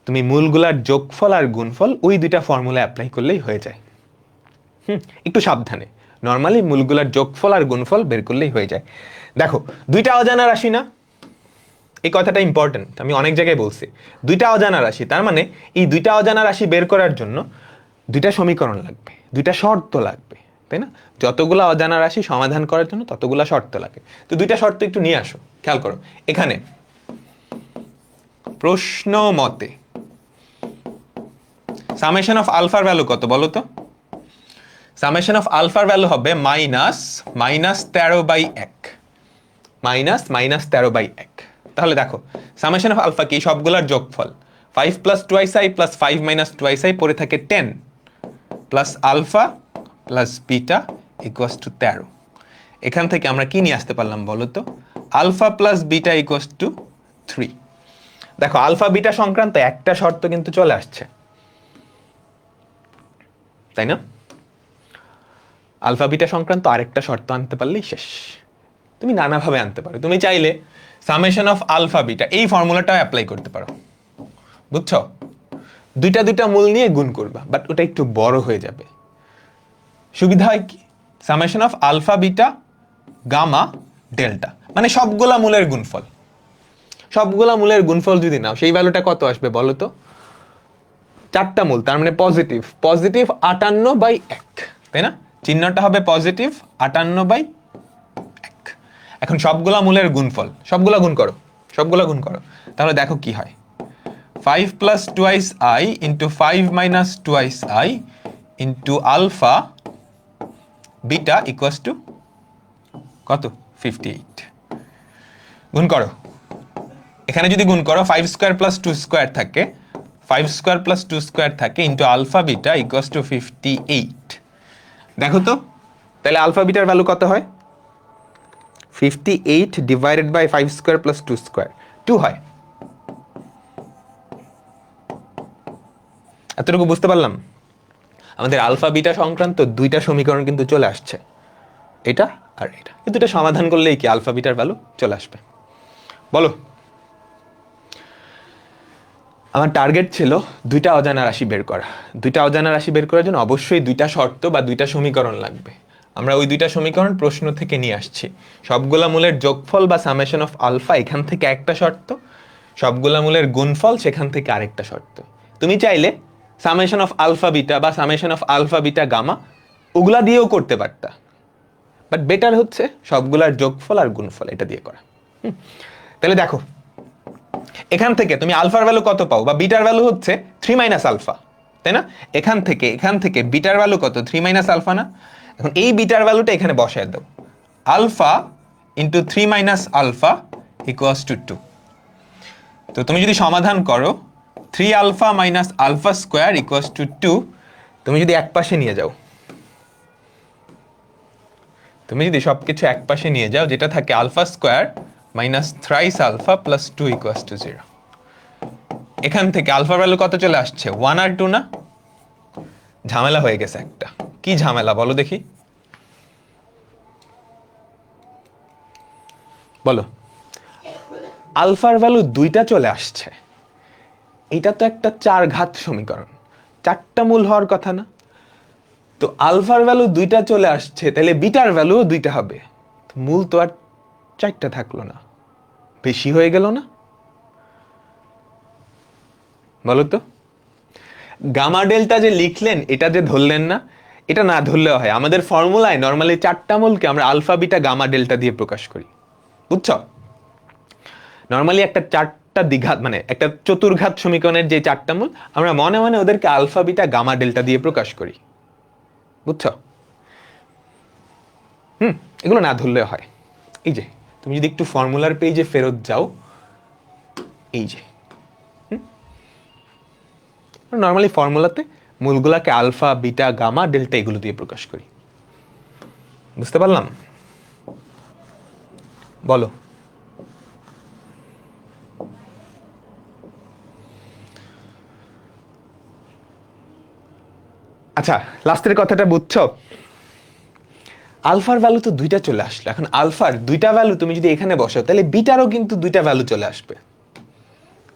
তুমি মূলগুলার যোগফল আর গুণফল ওই দুইটা ফর্মুলা অ্যাপ্লাই করলেই হয়ে যায়। একটু সাবধানে, নর্মালি মূলগুলার যোগফল আর গুণফল বের করলেই হয়ে যায়। দেখো দুইটা অজানা রাশি না, এই কথাটা ইম্পর্টেন্ট, আমি অনেক জায়গায় বলছি। দুইটা অজানা রাশি, তার মানে এই দুইটা অজানা রাশি বের করার জন্য দুইটা সমীকরণ লাগবে, দুইটা শর্ত লাগবে, তাই না? যতগুলা অজানা রাশি সমাধান করার জন্য ততগুলা শর্ত লাগে। তো দুইটা শর্ত একটু নিয়ে আসো, খেয়াল করো। এখানে প্রশ্ন মতে সামেশন অফ আলফার ভ্যালু কত বলো তো? সামেশন অফ আলফার ভ্যালু হবে -13/1, -13/1। তাহলে দেখো সামেশন অফ আলফা কি? সবগুলোর যোগফল 5 plus twice I plus 5 minus twice I, পরে থাকে 10 plus alpha plus beta equals to 13। এখান থেকে আমরা কি নিয়ে আসতে পারলাম বলো তো? Alpha plus beta equals to 3। দেখো আলফা বিটা সংক্রান্ত একটা শর্ত কিন্তু চলে আসছে, তাই না? আলফা বিটা সংক্রান্ত আরেকটা শর্ত আনতে পারলেই শেষ। তুমি নানাভাবে আনতে পারো, তুমি চাইলে সামেশন অফ আলফা বিটা এই ফর্মুলাটাও অ্যাপ্লাই করতে পারো, বুঝছো? দুইটা দুইটা মূল নিয়ে গুণ করবা, বাট ওটা একটু বড় হয়ে যাবে। সুবিধা হয় কি? Summation of alpha beta gamma delta, মানে সবগুলা মূলের গুণফল, সবগুলা মূলের গুণফল যদি নাও, সেই ভ্যালুটা কত আসবে বলো তো? চারটা মূল, তার মানে পজিটিভ 58/1, তাই না? চিহ্নটা হবে পজিটিভ 58/1। এখন সবগুলা মূলের গুণফল, সবগুলা গুণ করো, সবগুলা গুণ করো, তাহলে দেখো কি হয়। 5 plus twice I into 5 minus twice I into alpha beta equals to কত? 58। গুণ করো, এখানে যদি গুণ করো 5 স্কোয়ার প্লাস 2 স্কোয়ার থাকে, 5 স্কোয়ার প্লাস 2 স্কোয়ার থাকে into alpha beta equals to 58। দেখো তো তাহলে আলফা বিটার ভ্যালু কত হয়? 58 divided by 5 square plus 2 square, 2 হয়। এতটুকু বুঝতে পারলাম? আমাদের আলফা বিটা সংক্রান্ত দুইটা সমীকরণ কিন্তু চলে আসছে, এটা আর এটা, কিন্তু এটা সমাধান করলেই কি আলফা বিটার ভ্যালু চলে আসবে? বলো। আমার টার্গেট ছিল দুইটা অজানা রাশি বের করা। দুইটা অজানা রাশি বের করার জন্য অবশ্যই দুইটা শর্ত বা দুইটা সমীকরণ লাগবে। আমরা ওই দুইটা সমীকরণ প্রশ্ন থেকে নিয়ে আসছি। সবগুলা মূলের যোগফল বা সামেশন অফ আলফা এখান থেকে একটা শর্ত, সবগুলা মূলের গুণফল সেখান থেকে আরেকটা শর্ত। তুমি চাইলে সামেশন অফ আলফা বিটা বা summation of alpha beta gamma ওগুলা দিয়েও করতে পারতা, বাট বেটার হচ্ছে সবগুলার যোগফল আর গুণফল এটা দিয়ে করা। তাহলে দেখো এখান থেকে তুমি আলফার ভ্যালু কত পাও, বা বিটার ভ্যালু হচ্ছে 3 মাইনাস আলফা, তাই না? এখান থেকে বিটার ভ্যালু কত? 3 মাইনাস আলফা না? এখন এই বিটার ভ্যালুটা এখানে বসায় দাও, alpha into 3 minus alpha equals to 2। তো তুমি যদি সমাধান করো 3 alpha minus alpha square equals to 2, তুমি যদি এক পাশে নিয়ে যাও, তুমি যদি সবকিছু এক পাশে নিয়ে যাও, যেটা থাকে alpha square minus thrice alpha plus 2 equals to 0। এখান থেকে আলফার ভ্যালু কত চলে আসছে? 1 আর 2 না? ঝামেলা হয়ে গেছে একটা। কি ঝামেলা বলো দেখি? বলো। আলফার ভ্যালু দুইটা চলে আসছে, এটা তো একটা চার ঘাত সমীকরণ, চারটা মূল হওয়ার কথা না? তো আলফার ভ্যালু দুইটা চলে আসছে, তাহলে বিটার ভ্যালু দুইটা হবে, মূল তো আর চারটা থাকলো না, বেশি হয়ে গেল না? বলো তো। গামা ডেল্টা যে লিখলেন এটা যে ধরলেন না, এটা না ধরলেও হয়। আমাদের ফর্মুলায় নর্মালি চারটা মূলকে আমরা আলফা বিটা গামা ডেল্টা দিয়ে প্রকাশ করি, বুঝছো? নর্মালি একটা চারটা চারটা দ্বিঘাত মানে একটা চতুর্ঘাত সমীকরণের যে চারটা মূল আমরা মনে মনে ওদেরকে আলফা বিটা গামা ডেল্টা দিয়ে প্রকাশ করি, বুঝছো? এগুলো না ধরলে হয়। এই যে তুমি যদি একটু ফর্মুলার পেজে ফেরত যাও, এই যে নর্মালি ফর্মুলাতে মূলগুলাকে আলফা বিটা গামা ডেল্টা এগুলো দিয়ে প্রকাশ করি। বুঝতে পারলাম? বলো। আচ্ছা, লাস্টের কথাটা বুঝছো? আলফার ভ্যালু তো দুইটা চলে আসলো, এখন আলফার দুইটা ভ্যালু তুমি যদি এখানে বসাও তাহলে বিটারও কিন্তু দুইটা ভ্যালু চলে আসবে।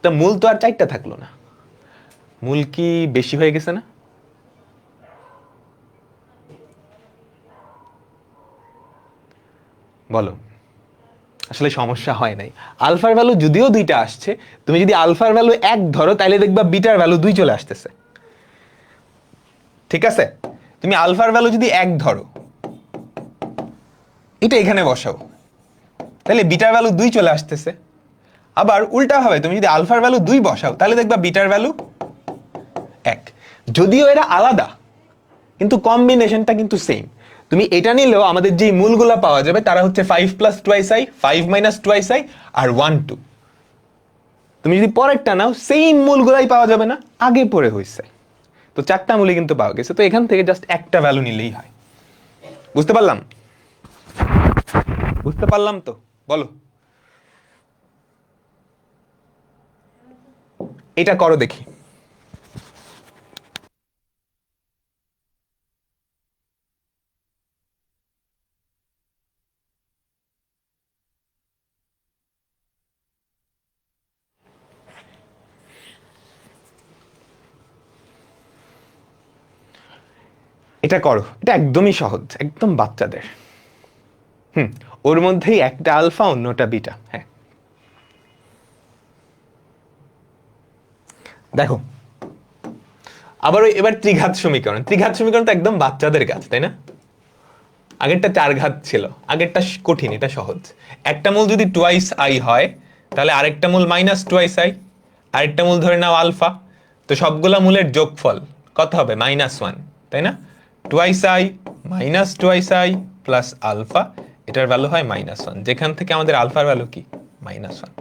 তা মূল তো আর চারটা থাকলো না। মূল কি বেশি হয়ে গেছে না? বলো। আসলে সমস্যা হয় নাই। আলফার ভ্যালু যদিও দুইটা আসছে, তুমি যদি আলফার ভ্যালু এক ধরো তাহলে দেখবা বিটার ভ্যালু দুই চলে আসতেছে। ঠিক আছে, তুমি আলফার ভ্যালু যদি এক ধরো, এটা এখানে বসাও, তাহলে বিটার ভ্যালু দুই চলে আসতেছে। আবার উল্টা হবে, তুমি যদি আলফার ভ্যালু দুই বসাও তাহলে দেখবা বিটার ভ্যালু এক। যদিও এরা আলাদা কিন্তু কম্বিনেশনটা কিন্তু সেম। তুমি এটা নিলেও আমাদের যে মূলগুলা পাওয়া যাবে তারা হচ্ছে 5 plus twice i, 5 minus twice i আর 1 2। তুমি যদি পরেরটা নাও সেম মূলগুলাই পাওয়া যাবে না, আগে পরে হয়েছে। তো চারটা মূলই কিন্তু পাওয়া গেছে, তো এখান থেকে জাস্ট একটা ভ্যালু নিলেই হয়। বুঝতে পারলাম? বুঝতে পারলাম তো? বলো। এটা করো দেখি। এটা করো, এটা একদমই সহজ, একদম বাচ্চাদের। ওর মধ্যেই একটা আলফা অন্যটা বিটা। হ্যাঁ, দেখো আবার এবার ত্রিঘাত সমীকরণ। ত্রিঘাত সমীকরণ তো একদম বাচ্চাদের কাজ, তাই না? আগেরটা চার ঘাত ছিল, আগেরটা কঠিন, এটা সহজ। একটা মূল যদি টুয়াইস আই হয় তাহলে আরেকটা মূল মাইনাস টুয়াইস আই, আরেকটা মূল ধরে নাও আলফা। তো সবগুলা মূলের যোগফল কত হবে? -1, তাই না? Twice I minus twice I plus alpha, এটার ভ্যালু হয় -1, যেখান থেকে আমাদের আলফার ভ্যালু কি? -1।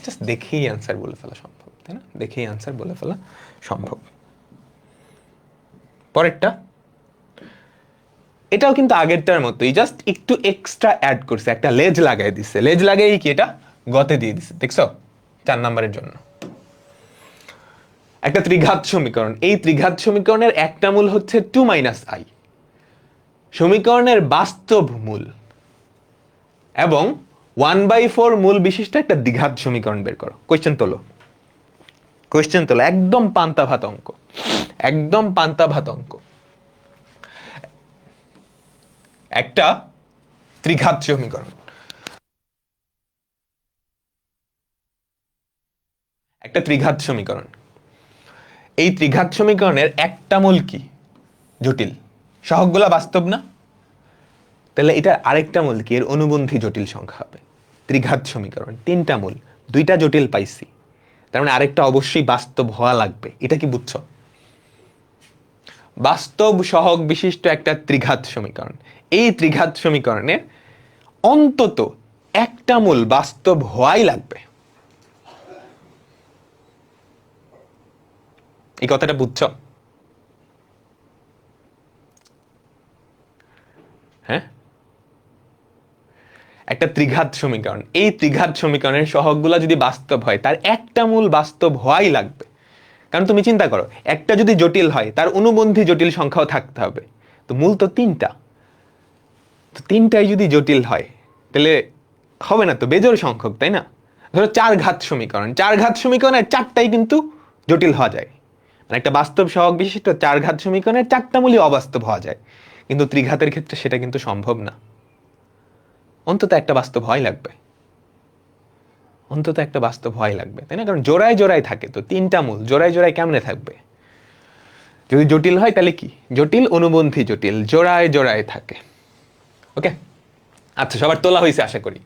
জাস্ট দেখেই অ্যান্সার বলে ফেলা সম্ভব, তাই না? দেখেই অ্যান্সার বলে ফেলা সম্ভব। পরেরটা, এটাও কিন্তু আগেরটার মতোই, জাস্ট একটু এক্সট্রা অ্যাড করছে, একটা লেজ লাগাই দিচ্ছে। লেজ লাগাই কি এটা গতে দিয়ে দিচ্ছে, দেখছো? 4 নাম্বারের জন্য একটা ত্রিঘাত সমীকরণ। এই ত্রিঘাত সমীকরণের একটা মূল হচ্ছে 2 মাইনাস আই, সমীকরণের বাস্তব মূল, এবং 1/4 মূল বিশিষ্ট একটা দ্বিঘাত সমীকরণ বের করো। কোয়েশ্চেন তোলো, কোয়েশ্চেন তোলো, একদম পান্তা ভাত অঙ্ক, একদম পান্তা ভাত অঙ্ক। একটা ত্রিঘাত সমীকরণ, একটা ত্রিঘাত সমীকরণ। এই ত্রিঘাত সমীকরণের একটা মূল কি? জটিল। সহগগুলা বাস্তব না, তাহলে এটা আরেকটা মূল কি? এর অনুবন্ধী জটিল সংখ্যা হবে। ত্রিঘাত সমীকরণ, তিনটা মূল, দুইটা জটিল পাইছি, তার মানে আরেকটা অবশ্যই বাস্তব হওয়া লাগবে। এটা কি বুঝছো? বাস্তব সহগ বিশিষ্ট একটা ত্রিঘাত সমীকরণ, এই ত্রিঘাত সমীকরণের অন্তত একটা মূল বাস্তব হওয়াই লাগবে। এই কথাটা বুঝছো? হ্যাঁ, একটা ত্রিঘাত সমীকরণ, এই ত্রিঘাত সমীকরণের সহগগুলো যদি বাস্তব হয় তার একটা মূল বাস্তব হওয়াই লাগবে। কারণ তুমি চিন্তা করো, একটা যদি জটিল হয় তার অনুবন্ধী জটিল সংখ্যাও থাকতে হবে। তো মূল তো তিনটা, তো তিনটাই যদি জটিল হয় তাহলে হবে না তো, বেজোড় সংখ্যক, তাই না? ধরো চার ঘাত সমীকরণ, চার ঘাত সমীকরণের চারটাই কিন্তু জটিল হওয়া যায়, মানে একটা বাস্তব সহগ বিশিষ্ট চার ঘাত সমীকরণের চারটা মূলই অবাস্তব হওয়া যায়, কিন্তু ত্রিঘাতের ক্ষেত্রে সেটা কিন্তু সম্ভব না। অন্তত একটা বাস্তব হয় লাগবে, অন্তত একটা বাস্তব হয় লাগবে, তাই না? কারণ জোড়ায় জোড়ায় থাকে, তো তিনটা মূল জোড়ায় জোড়ায় কেমনে থাকবে? যদি জটিল হয় তাহলে কি? জটিল অনুবন্ধী জটিল জোড়ায় জোড়ায় থাকে। ওকে, আচ্ছা, সবার তোলা হয়েছে আশা করি।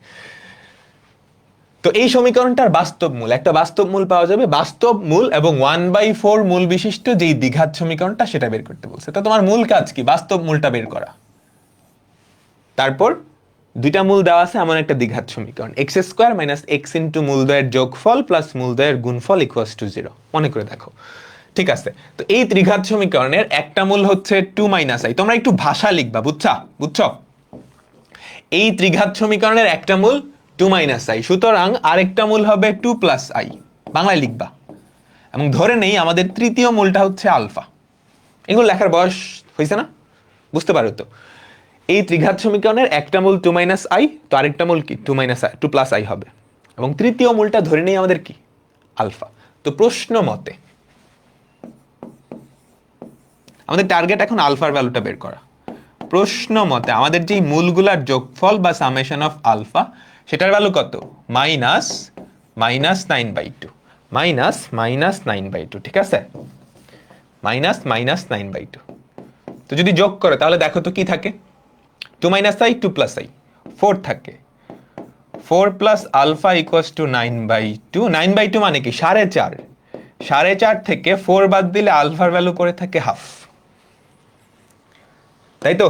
তো এই সমীকরণটার বাস্তব মূল, একটা বাস্তব মূল পাওয়া যাবে, বাস্তব মূল এবং 1/4 মূল বিশিষ্ট যেই দ্বিঘাত সমীকরণটা সেটা বের করতে বলছে। তো তোমার মূল কাজ কি? বাস্তব মূলটা বের করা। তারপর দুইটা মূল দেওয়া আছে এমন একটা দ্বিঘাত সমীকরণ, x² - x ইন্টু মূলদ্বয়ের যোগফল প্লাস মূলদ্বয়ের গুণফল ইকুয়ালস টু 0। মনে করে দেখো, ঠিক আছে? তো এই ত্রিঘাত সমীকরণের একটা মূল হচ্ছে 2 - i। তোমরা একটু ভাষা লিখবা, বুঝছো? এই ত্রিঘাত সমীকরণের একটা মূল 2 - i, সুতরাং আরেকটা মূল হবে 2 + i। বাংলায় লিখবা এবং ধরে নেই আমাদের তৃতীয় মূলটা হচ্ছে আলফা। এগুলো লেখার বয়স হয়েছে না? বুঝতে পারো তো? এই ত্রিঘাত সমীকরণের একটা মূল 2 - i, তো আরেকটা মূল কি 2 + i হবে, এবং তৃতীয় মূলটা ধরে নেই আমাদের কি আলফা। তো প্রশ্ন মতে আমাদের টার্গেট এখন আলফার ভ্যালুটা বের করা। প্রশ্ন মতে আমাদের যেই মূলগুলার যোগফল বা সামেশন অফ আলফা, সেটার ভ্যালু কত? -9/2 -9/2, ঠিক আছে? -9/2। তো যদি যোগ করে তাহলে দেখো তো কি থাকে? 2 - i 2 + i 4 থাকে। 4 + আলফা ইকুয়ালস টু 9/2। 9/2 মানে কি 4.5। 4.5 থেকে 4 বাদ দিলে আলফার ভ্যালু করে থাকে হাফ, তাই তো?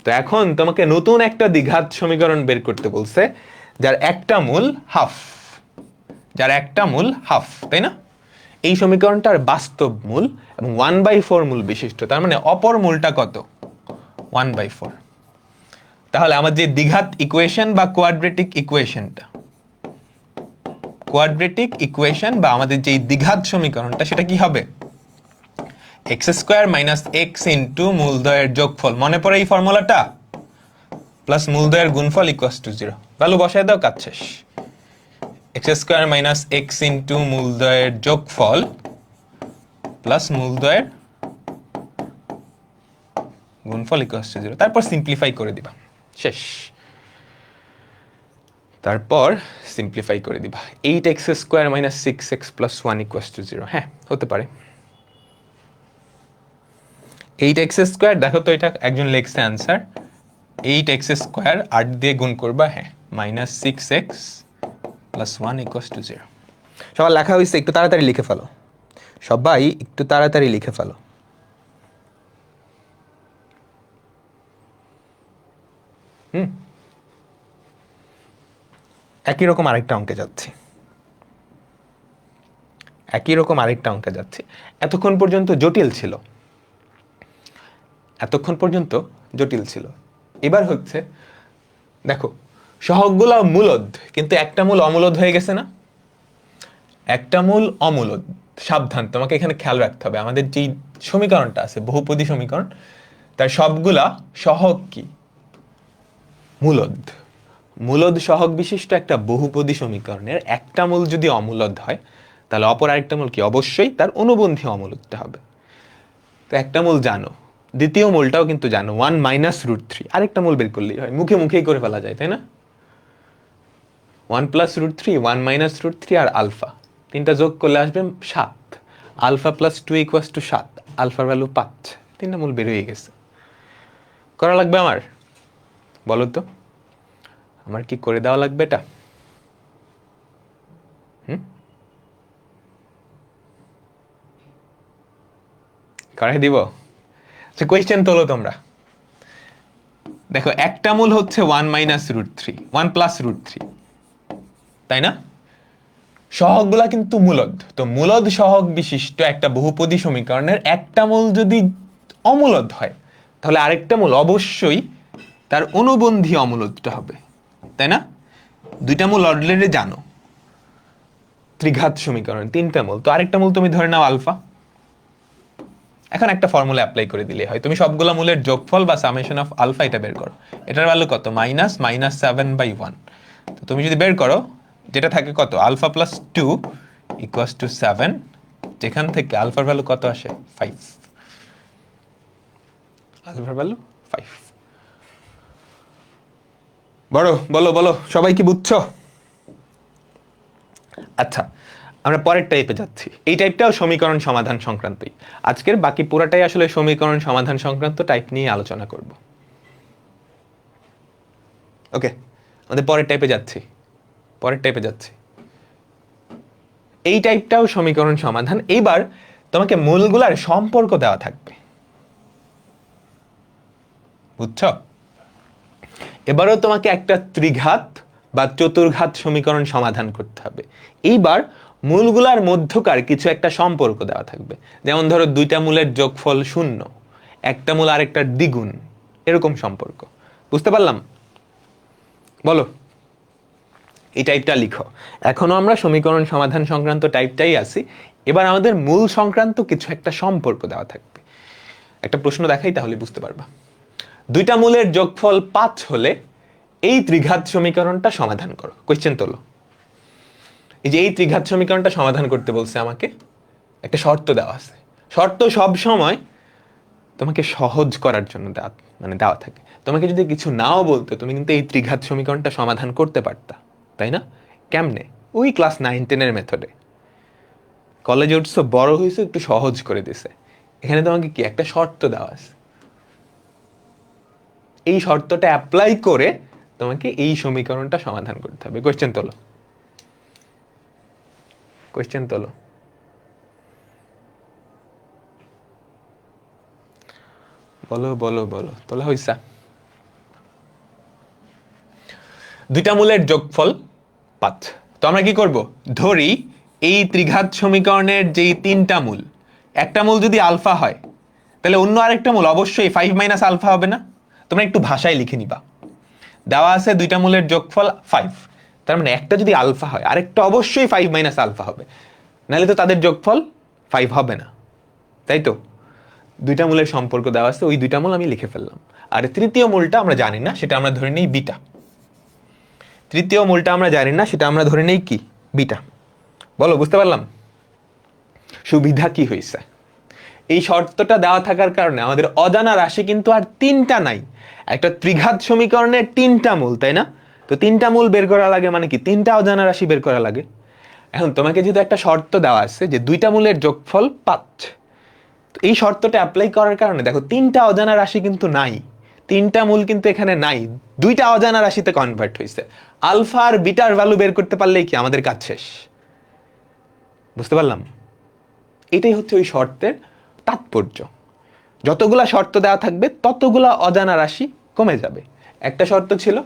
তো এখন তোমাকে নতুন একটা দ্বিঘাত সমীকরণ বের করতে বলছে যার একটা মূল হাফ, তাই না? এই সমীকরণটার বাস্তব মূল এবং 1/4 মূল বিশিষ্ট, তার মানে অপর মূলটা কত? 1/4। তাহলে আমার যে দ্বিঘাত ইকুয়েশন বা কোয়াড্রেটিক ইকুয়েশন বা আমাদের যে দ্বিঘাত সমীকরণটা, সেটা কি হবে? x² - x ইন্টু মূলদ্বয়ের যোগফল, মনে পড়ে এই ফর্মুলাটা, প্লাস মূলদ্বয়ের গুণফল ইকুয়ালস টু 0। ভ্যালু বসায় দাও, কাজ শেষ। x² - x ইন্টু মূলদ্বয়ের যোগফল প্লাস মূলদ্বয়ের গুণফল ইকুয়ালস টু 0। তারপর সিম্পলিফাই করে দিবা, শেষ। তারপর সিম্পলিফাই করে দিবা। 8x² - 6x + 1 equals to 0। হ্যাঁ, হতে পারে। 8x², দেখো তো এটা একজন লিখছে অ্যান্সার। 8x² 8 দিয়ে গুণ করবা, হ্যাঁ, -6x + 1 ইকুয়ালস টু 0। সবার লেখা হয়েছে? একটু তাড়াতাড়ি লিখে ফেলো, সবাই একটু তাড়াতাড়ি লিখে ফেলো। একই রকম আরেকটা অঙ্কে যাচ্ছি। এতক্ষণ পর্যন্ত জটিল ছিল। এবার হচ্ছে, দেখো, সহগগুলো মূলদ, কিন্তু একটা মূল অমূলদ হয়ে গেছে না? একটা মূল অমূলদ। সাবধান, তোমাকে এখানে খেয়াল রাখতে হবে। আমাদের যেই সমীকরণটা আছে বহুপদী সমীকরণ, তার সবগুলা সহগ কি? মূলদ সহগ বিশিষ্ট একটা বহুপদী সমীকরণের একটা মূল যদি অমূলদ হয়, তাহলে অপর আরেকটা মূল কি? অবশ্যই তার অনুবন্ধী অমূলদটা হবে। তো একটা মূল জানো, দ্বিতীয় মূলটাও কিন্তু জানো, 1 - √3। আরেকটা মূল বের করলেই হয়, মুখেই করে ফেলা যায়, তাই না? 1 + √3, 1 - √3 আর আলফা, তিনটা যোগ করলে আসবে 7। আলফা + 2 ইকুয়ালস টু 7, আলফার ভ্যালু 5। তিনটা মূল বের হয়ে গেছে। করা লাগবে আমার? বলো তো, আমার কি করে দেওয়া লাগবে এটা? করাই দিব? আচ্ছা, কোয়েশ্চেন তোলো তোমরা। দেখো, একটা মূল হচ্ছে 1 - √3, 1 + √3, তাই না? সহগগুলা কিন্তু মূলদ। তো মূলদ সহগ বিশিষ্ট একটা বহুপদী সমীকরণের একটা মূল যদি অমূলদ হয়, তাহলে আরেকটা মূল অবশ্যই তার অনুবন্ধী অমূলদটা হবে, তাই না? দুইটা মূল অলরেডি জানো, ত্রিঘাত সমীকরণ, তিনটা মূল, তো আরেকটা মূল তুমি ধরে নাও আলফা। এখন একটা ফর্মুলা অ্যাপ্লাই করে দিলে হয়, তুমি সবগুলা মূলের যোগফল বা সামেশন অফ আলফা এটা বের করো। এটার ভ্যালু কত? -7/1। তো তুমি যদি বের করো, যেটা থাকে কত? আলফা + 2 ইকুয়ালস টু 7, যেখান থেকে আলফার ভ্যালু কত আসে? 5। আলফার ভ্যালু 5। বলো, সবাই কি বুঝছো? আচ্ছা, আমরা পরের টাইপে যাচ্ছি। এই টাইপটাও সমীকরণ সমাধান সংক্রান্তই। আজকের বাকি পুরাটাই আসলে সমীকরণ সমাধান সংক্রান্ত টাইপ নিয়ে আলোচনা করব। ওকে, আমাদের পরের টাইপে যাচ্ছি। পরের টাইপে যাচ্ছি। এই টাইপটাও সমীকরণ সমাধান। এইবার তোমাকে মূলগুলার সম্পর্ক দেওয়া থাকবে, বুঝছো? এবারও তোমাকে একটা ত্রিঘাত বা চতুর্ঘাত সমীকরণ সমাধান করতে হবে। এইবার মূলগুলার মধ্যকার কিছু একটা সম্পর্ক দেওয়া থাকবে, যেমন ধরো দুইটা মূলের যোগফল 0, একটা মূল আরেকটার দ্বিগুণ, এরকম সম্পর্ক। বুঝতে পারলাম? বলো, এই টাইপটা লিখো। এখনো আমরা সমীকরণ সমাধান সংক্রান্ত টাইপটাই আছি। এবার আমাদের মূল সংক্রান্ত কিছু একটা সম্পর্ক দেওয়া থাকবে। একটা প্রশ্ন দেখাই, তাহলে বুঝতে পারবা। দুইটা মূলের যোগফল 5 হলে এই ত্রিঘাত সমীকরণটা সমাধান করো। কোয়েশ্চেন তোলো। এই যে এই ত্রিঘাত সমীকরণটা সমাধান করতে বলছে আমাকে, একটা শর্ত দেওয়া আছে। শর্ত সব সময় তোমাকে সহজ করার জন্য দেওয়া থাকে। তোমাকে যদি কিছু নাও বলতো, তুমি কিন্তু এই ত্রিঘাত সমীকরণটা সমাধান করতে পারতা, তাই না? কেমনে? ওই ক্লাস 9-10 মেথডে। কলেজে উঠছো, বড় হয়েছে, একটু সহজ করে দিছে। এখানে তোমাকে কি একটা শর্ত দেওয়া আছে, এই শর্তটা অ্যাপ্লাই করে তোমাকে এই সমীকরণটা সমাধান করতে হবে। কোয়েশ্চেন তোলো, কোয়েশ্চেন তোলো। বলো বলো বলো, তোলা হইছা? দুইটা মূলের যোগফল 5। তো আমরা কি করব? ধরি এই ত্রিঘাত সমীকরণের যেই 3টা মূল, একটা মূল যদি আলফা হয়, তাহলে অন্য আরেকটা মূল অবশ্যই 5 মাইনাস আলফা হবে না? তোমরা একটু ভাষায় লিখে নিবা। দেওয়া আছে দুইটা মূলের যোগফল 5, তার মানে একটা যদি আলফা হয়, আরেকটা অবশ্যই 5 মাইনাস আলফা হবে, নাহলে তো তাদের যোগফল 5 হবে না, তাই তো? দুইটা মূলের সম্পর্ক দেওয়া আছে, ওই দুইটা মূল আমি লিখে ফেললাম। আর তৃতীয় মূলটা আমরা জানি না, সেটা আমরা ধরে নেই বিটা। তৃতীয় মূলটা আমরা জানি না, সেটা আমরা ধরে নেই কি? বিটা। বলো, বুঝতে পারলাম? সুবিধা কি হয়েছে? এই শর্তটা দেওয়া থাকার কারণে আমাদের অজানা রাশি কিন্তু আর 3টা নাই। একটা ত্রিঘাত সমীকরণের 3টা মূল, তাই না? তো 3টা মূল বের করা লাগে মানে কি? 3টা অজানা রাশি বের করা লাগে। এখন তোমাকে যেহেতু একটা শর্ত দেওয়া আছে যে দুইটা মূলের যোগফল 5, তো এই শর্তটা অ্যাপ্লাই করার কারণে দেখো 3টা অজানা রাশি কিন্তু নাই, 3টা মূল কিন্তু এখানে নাই, 2টা অজানা রাশিতে কনভার্ট হয়েছে। আলফা আর বিটার ভ্যালু বের করতে পারলেই কি আমাদের কাজ শেষ। বুঝতে পারলাম? এটাই হচ্ছে ওই শর্তের তাৎপর্য। যতগুলা শর্ত দেওয়া থাকবে ততগুলা অজানা রাশি কমে যাবে। একটা শর্ত ছিল,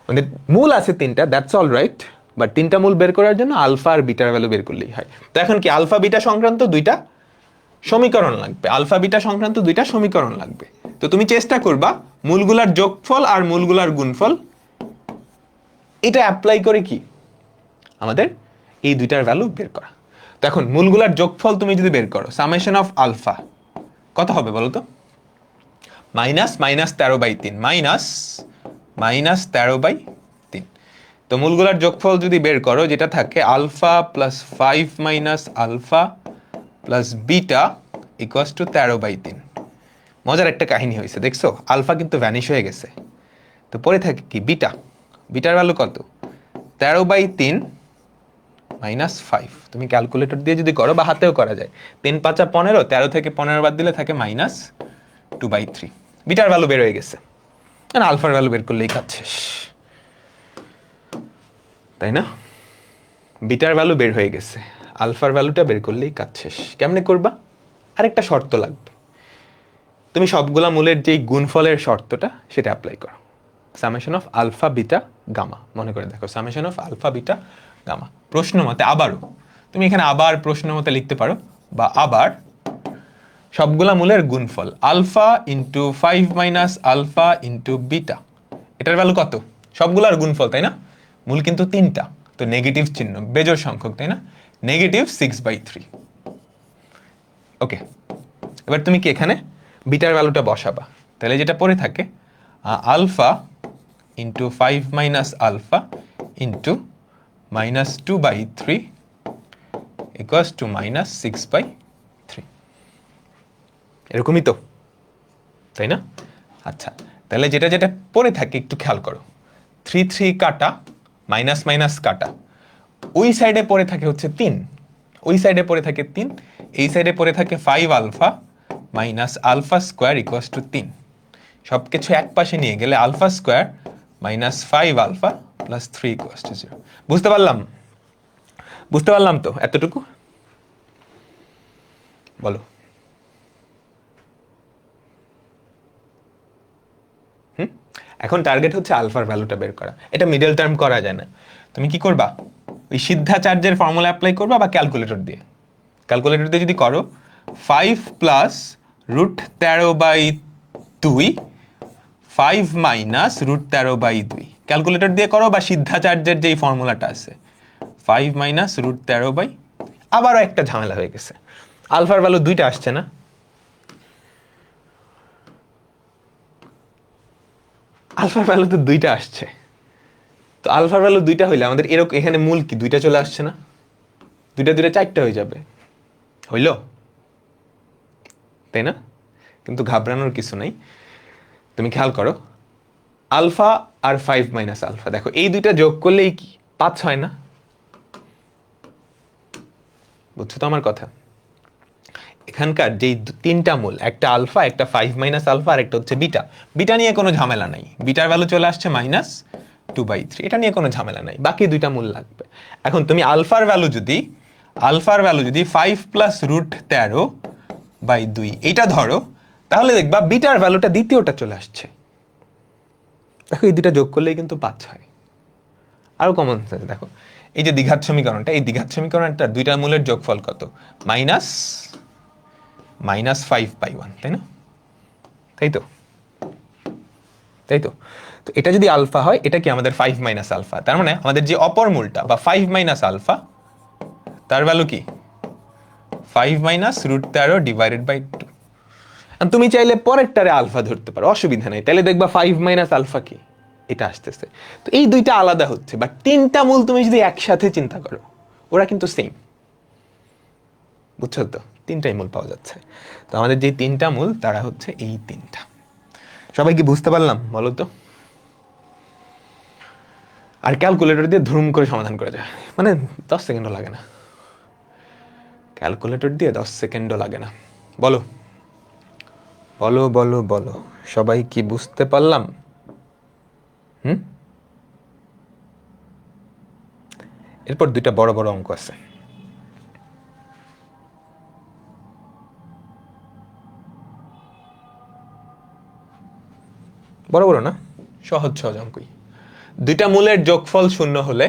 মানে মূল আছে 3টা, দ্যাটস অল রাইট, বাট 3টা মূল বের করার জন্য আলফা আর বিটার ভ্যালু বের করলেই হয়। তো এখন কি আলফা বিটা সংক্রান্ত 2টা সমীকরণ লাগবে, আলফা বিটা সংক্রান্ত 2টা সমীকরণ লাগবে। তো তুমি চেষ্টা করবা মূলগুলার যোগফল আর মূলগুলার গুণফল এটা অ্যাপ্লাই করে কি আমাদের এই 2টার ভ্যালু বের করা। তো এখন মূলগুলার যোগফল তুমি যদি বের করো, সামেশন অফ আলফা কত হবে বলো তো? -13/3 -13/3। তো মূলগুলার যোগফল যদি বের করো, যেটা থাকে alpha plus 5 minus alpha plus beta equals to 13/3। মজার একটা কাহিনী হয়েছে, দেখছো? আলফা কিন্তু ভ্যানিশ হয়ে গেছে, তো পরে থাকে কি? বিটা। বিটার ভ্যালু কত? 13/3 মাইনাস 5। তুমি ক্যালকুলেটর দিয়ে যদি করো বা হাতেও করা যায়, 3 5 15, 13 থেকে 15 বাদ দিলে থাকে -2/3। বিটার ভ্যালু বের হয়ে গেছে, আর আলফার ভ্যালু বের করলেই কাজ শেষ, তাই না? বিটার ভ্যালু বের হয়ে গেছে, আলফার ভ্যালুটা বের করলেই কাজ শেষ। কেমনে করবা? আরেকটা শর্ত লাগবে। তুমি সবগুলা মূলের যেই গুণফলের শর্তটা সেটা অ্যাপ্লাই করো, summation of alpha beta gamma. মনে করে দেখো, summation of alpha beta gamma. প্রশ্ন মতে আবারও তুমি এখানে আবার প্রশ্ন মতে লিখতে পারো, বা আবার সবগুলা মূলের গুণফল alpha into 5 minus alpha into beta, এটার ভ্যালু কত? সবগুলার গুণফল, তাই না? মূল কিন্তু 3টা, তো নেগেটিভ চিহ্ন, বেজোড় সংখ্যক, তাই না? -6/3। ওকে, এবার তুমি কি এখানে বিটার ভ্যালুটা বসাবা, তাহলে যেটা পড়ে থাকে alpha into 5 minus alpha into -2/3 equals to -6/3। এরকমই তো, তাই না? আচ্ছা, তাহলে যেটা যেটা পড়ে থাকে একটু খেয়াল করো। 3 3 কাটা, মাইনাস মাইনাস কাটা, ওই সাইডে পড়ে থাকে হচ্ছে 3, ওই সাইডে পড়ে থাকে 3, এই সাইডে পড়ে থাকে 5 alpha minus alpha square equals to 3। সব কিছু এক পাশে নিয়ে গেলে alpha square minus 5 alpha plus 3 equals to 0। বুঝতে পারলাম তো এতটুকু? বলো। এখন টার্গেট হচ্ছে আলফার ভ্যালুটা বের করা। এটা মিডল টার্ম করা যায় না। তুমি কি করবা? ওই সিদ্ধা চার্জের ফর্মুলা অ্যাপ্লাই করবা বা ক্যালকুলেটর দিয়ে। ক্যালকুলেটর দিয়ে যদি করো 5 প্লাস √13/2 5 মাইনাস √13/2, ক্যালকুলেটর দিয়ে করো বা সিদ্ধা চার্জের যেই ফর্মুলাটা আছে 5 মাইনাস √13/, আবারও একটা ঝামেলা হয়ে গেছে, আলফার ভ্যালু দুইটা আসছে না। আলফার ভ্যালু তো দুইটা আসছে, তো আলফার ভ্যালু দুইটা হইলে আমাদের এরকম এখানে মূল কি দুইটা চলে আসছে না? দুইটা চারটা হয়ে যাবে, হইল? তাই না? কিন্তু ঘাবড়ানোর কিছু নাই, তুমি খেয়াল করো আলফা আর 5 মাইনাস আলফা, দেখো এই দুইটা যোগ করলেই কি 5 হয় না? বুঝছো তো আমার কথা? এখানকার যেই তিনটা মূল, একটা আলফা, একটা 5 মাইনাস আলফা, আর একটা হচ্ছে বিটা। বিটা নিয়ে কোনো ঝামেলা নাই, বিটার ভ্যালু চলে আসছে -2/3, এটা নিয়ে কোনো ঝামেলা নাই, বাকি দুইটা মূল লাগবে। এখন তুমি আলফার ভ্যালু যদি 5 প্লাস √13/2 এটা ধরো, তাহলে দেখবা বিটার ভ্যালুটা দ্বিতীয়টা চলে আসছে। দেখো এই দুটা যোগ করলেই কিন্তু 5 হয়। আরো কমন সেন্স দেখো, এই যে দ্বিঘাত সমীকরণটা, এই দ্বিঘাত সমীকরণটা দুইটা মূলের যোগফল কত? -5/1, তাই না? তাই তো তো এটা যদি আলফা হয়, এটা কি আমাদের 5 মাইনাস আলফা, তার মানে আমাদের যে অপর মূলটা বা 5 মাইনাস আলফা, তার ভ্যালু কি 5 মাইনাস √13/2। তুমি চাইলে পরেরটারে আলফা ধরতে পারো, অসুবিধা নেই, তাহলে দেখবা 5 মাইনাস আলফা কি এটা আসতেছে। তো এই দুইটা আলাদা হচ্ছে, বাট তিনটা মূল তুমি যদি একসাথে চিন্তা করো, ওরা কিন্তু সেম। বুঝছো তো? তিনটাই মূল পাওয়া যাচ্ছে। তো আমাদের যে তিনটা মূল, তারা হচ্ছে এই তিনটা। সবাই কি বুঝতে পারলাম বলো তো? আর ক্যালকুলেটর দিয়ে ধুম করে সমাধান করা যায়, মানে 10 সেকেন্ডও লাগে না। ক্যালকুলেটর দিয়ে 10 সেকেন্ডও লাগে না। বলো বলো বলো বলো, সবাই কি বুঝতে পারলাম? এরপর দুইটা বড় বড় অঙ্ক আছে। বড় বড় না, সহজ সহজ অঙ্কই। দুইটা মূলের যোগফল 0 হলে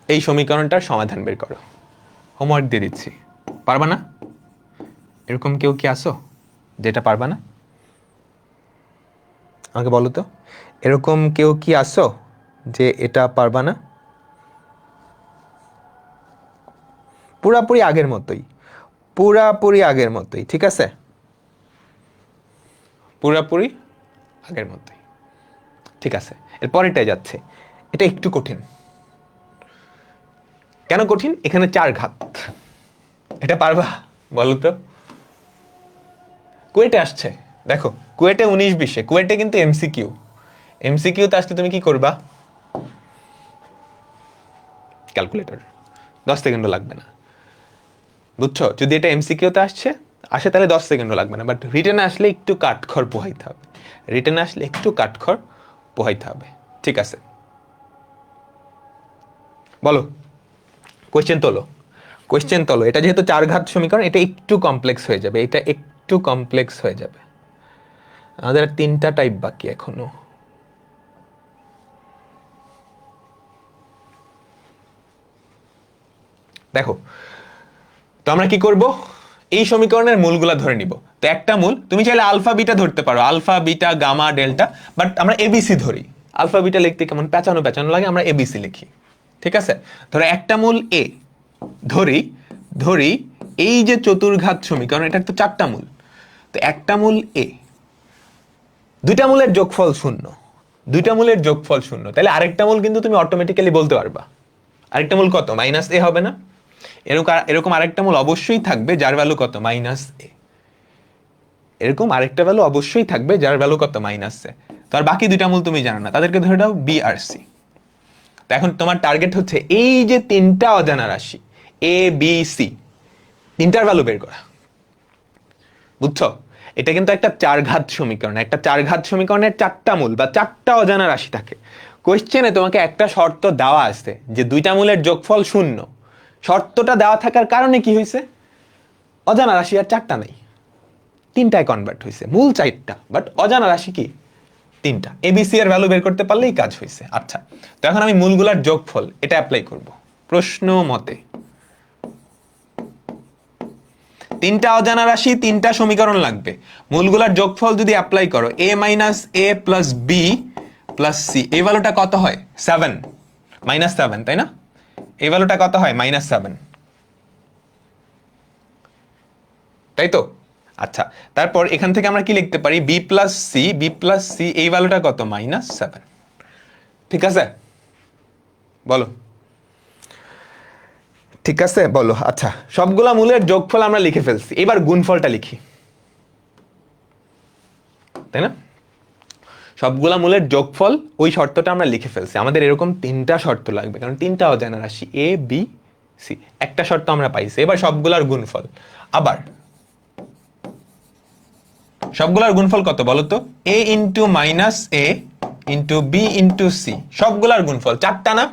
এই সমীকরণটার সমাধান বের করো। হোমওয়ার্ক দিয়ে দিচ্ছি, পারবা না? এরকম কেউ কি আসো যেটা পারবা না? আমাকে বলো তো, এরকম কেউ কি আসো যে এটা পারবা না? পুরাপুরি আগের মতোই, ঠিক আছে? পুরাপুরি আগের মতোই, ঠিক আছে। এরপরেরটাই যাচ্ছে, এটা একটু কঠিন। কেন কঠিন? এখানে 4 ঘাত। এটা পারবা বলো তো? কুয়েটে আসছে, দেখো কুয়েটে 19-20, কুয়েটে কিন্তু এমসিকিউতে আসলে তুমি কি করবা? ক্যালকুলেটর, 10 সেকেন্ডও লাগবে না। বুঝছো? যদি এটা এমসিকিউতে আসে তাহলে 10 সেকেন্ডও লাগবে না, বাট রিটেনে আসলে একটু কাঠখড় পোহাইতে হবে। ঠিক আছে, বলো কোয়েশ্চেন তোলো। এটা যেহেতু 4 ঘাত সমীকরণ, এটা একটু কমপ্লেক্স হয়ে যাবে। আমাদের 3টা টাইপ বাকি এখনো। দেখো, তো আমরা কি করব? এই সমীকরণের মূলগুলা ধরে নিব। তো একটা মূল তুমি চাইলে আলফা বিটা ধরতে পারো, alpha beta gamma delta, but আমরা এবিসি ধরি। আলফা বিটা লিখতে কেমন পেঁচানো লাগে, আমরা এবিসি লিখি। ঠিক আছে, ধরো একটা মূল এ ধরি এই যে চতুর্ঘাত সমীকরণ, এটা তো 4টা মূল। তো একটা মূল এ, দুইটা মূলের যোগফল 0, তাহলে আরেকটা মূল কিন্তু তুমি অটোমেটিক্যালি বলতে পারবা। আরেকটা মূল কত? -a হবে না? এরকম আরেকটা মূল অবশ্যই থাকবে যার ভ্যালু কত? -a। এরকম আরেকটা ভ্যালু অবশ্যই থাকবে যার ভ্যালু কত? -a। তো আর বাকি দুইটা মূল তুমি জানো না, তাদেরকে ধরে দাও বি আর সি। তো এখন তোমার টার্গেট হচ্ছে এই যে 3টা অজানা রাশি এ বি সি, 3টার ভ্যালু বের করা। বুঝছো? এটা কিন্তু একটা 4 ঘাত সমীকরণ। একটা 4 ঘাত সমীকরণের 4টা মূল বা 4টা অজানা রাশি থাকে। কোয়েশ্চেনে তোমাকে একটা শর্ত দেওয়া আছে যে দুইটা মূলের যোগফল 0। শর্তটা দেওয়া থাকার কারণে কি হয়েছে, অজানা রাশি আর 4টা নাই, 3টায় কনভার্ট হয়েছে, মূল 4টা, বাট অজানা রাশি কি 3টা। এবিসি এর ভ্যালু বের করতে পারলেই কাজ হয়েছে। আচ্ছা, তো এখন আমি মূলগুলার যোগফল এটা অ্যাপ্লাই করব প্রশ্ন মতে। 3টা অজানা রাশি, 3টা সমীকরণ লাগবে, মূলগুলার যোগফল যদি অ্যাপ্লাই করো a minus a plus B plus C, এই ভ্যালুটা কত হয় 7, -7, তাই না? এই ভ্যালুটা কত হয় -7, তাই তো? আচ্ছা, তারপর এখান থেকে আমরা কি লিখতে পারি, বি প্লাস সি, এই ভ্যালুটা কত -7। ঠিক আছে, বলো। ঠিক আছে, বলো। আচ্ছা, সবগুলা মূলের যোগফল আমরা লিখে ফেলছি, এবার গুণফলটা লিখি, তাই না? সবগুলা মূলের যোগফল ওই শর্তটা আমরা লিখে ফেলছি। আমাদের এরকম 3টা শর্ত লাগবে, কারণ 3টা অজানা রাশি এ বি সি, একটা শর্ত আমরা পাইছি। এবার সবগুলার গুণফল, আবার সবগুলার গুণফল কত বলো তো, a into minus a into b into c, সবগুলার গুণফল 4টা না?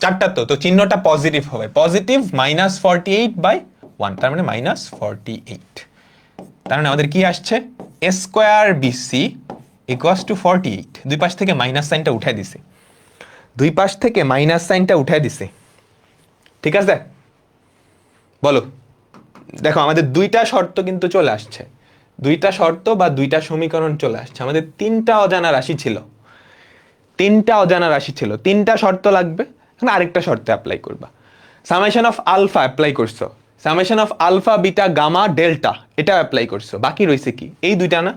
4টা তো চিহ্নটা পজিটিভ হবে, পজিটিভ -48/1, তার মানে -48। তার মানে আমাদের কি আসছে, a square BC equals to 48। দুই পাশ থেকে মাইনাস সাইনটা উঠাই দিছি, দুই পাশ থেকে মাইনাস সাইনটা উঠাই দিছি। ঠিক আছে, বলো। দেখো আমাদের 2টা শর্ত কিন্তু চলে আসছে, 2টা শর্ত বা 2টা সমীকরণ চলে আসছে। আমাদের 3টা অজানা রাশি ছিল, 3টা শর্ত লাগবে। এখন আরেকটা শর্ত অ্যাপ্লাই করবা, সামেশন অফ আলফা অ্যাপ্লাই করছো, summation of alpha beta gamma delta এটা অ্যাপ্লাই করছো, বাকি রয়েছে কি এই 2টা না,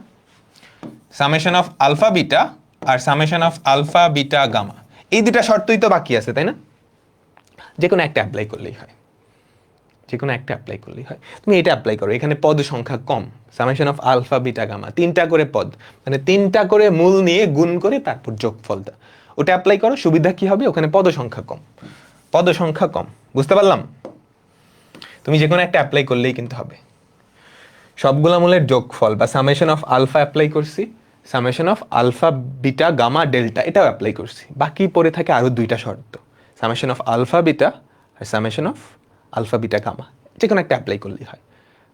সামেশন অফ আলফা বিটা আর summation of alpha beta gamma, এই 2টা শর্তই তো বাকি আছে, তাই না? যে কোনো একটা অ্যাপ্লাই করলেই হয়, যে কোনো একটা অ্যাপ্লাই করলেই হয়। তুমি এটা অ্যাপ্লাই করো, এখানে পদ সংখ্যা কম, summation of alpha beta gamma, 3টা করে পদ, মানে 3টা করে মূল নিয়ে গুণ করে তারপর যোগফলটা, ওটা অ্যাপ্লাই করো। সুবিধা কি হবে, ওখানে পদ সংখ্যা কম, পদ সংখ্যা কম। বুঝতে পারলাম? তুমি যে কোনো একটা অ্যাপ্লাই করলেই কিন্তু হবে। সবগুলা মূলের যোগফল বা সামেশন অফ আলফা অ্যাপ্লাই করছি, summation of alpha beta gamma delta এটাও অ্যাপ্লাই করছি। বাকি পড়ে থাকে আরো 2টা শর্ত, সামেশন অফ আলফা বিটা আর summation of alpha beta gamma, যে কোনো একটা অ্যাপ্লাই করলেই হয়।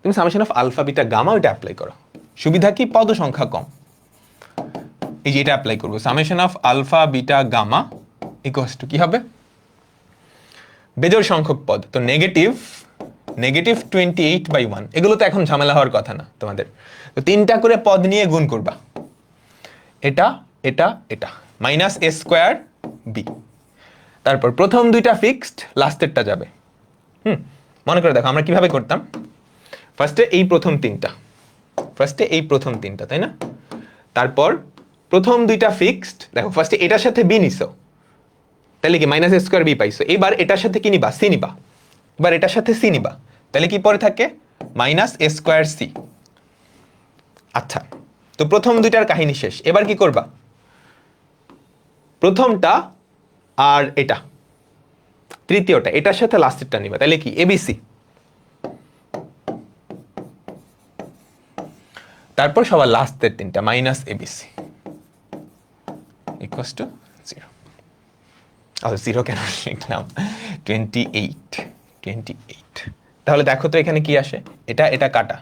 তুমি summation of alpha beta gamma ওটা অ্যাপ্লাই করো, সুবিধা কি, পদ সংখ্যা কম। এই যে এটা অ্যাপ্লাই করবো, summation of alpha beta gamma equals to কি হবে, বেজোড় সংখ্যক পদ, তো -28/1, এগুলো তো এখন ঝামেলা হওয়ার কথা না তোমাদের। তো 3টা করে পদ নিয়ে গুণ করবা, এটা এটা এটা, মাইনাস এ স্কোয়ার বি। তারপর প্রথম 2টা ফিক্সড, লাস্টেরটা যাবে। মনে করে দেখো আমরা কিভাবে করতাম, ফার্স্টে এই প্রথম 3টা, তাই না? তারপর প্রথম 2টা ফিক্সড, দেখো ফার্স্টে এটার সাথে বি নিছো, তাহলে কি মাইনাস এ স্কোয়ার বি পাইছো। এবার এটার সাথে কি নিবা, সি নিবা, এবার এটার সাথে সি নিবা, তাহলে কি পরে থাকে মাইনাস এ স্কোয়ার সি। আচ্ছা, তো প্রথম 2টার কাহিনী শেষ। এবার কি করবা, প্রথমটা আর এটা তৃতীয়টা এটার সাথে লাস্টেরটা নিবা, তাহলে কি এবিসি। তারপর সবার লাস্টের 3টা মাইনাস এবিসি ইকুয়ালস টু 0। আচ্ছা 0 কেন লিখলাম, 28। তাহলে দেখো তো এখানে কি আসে, এটা এটা কাটা,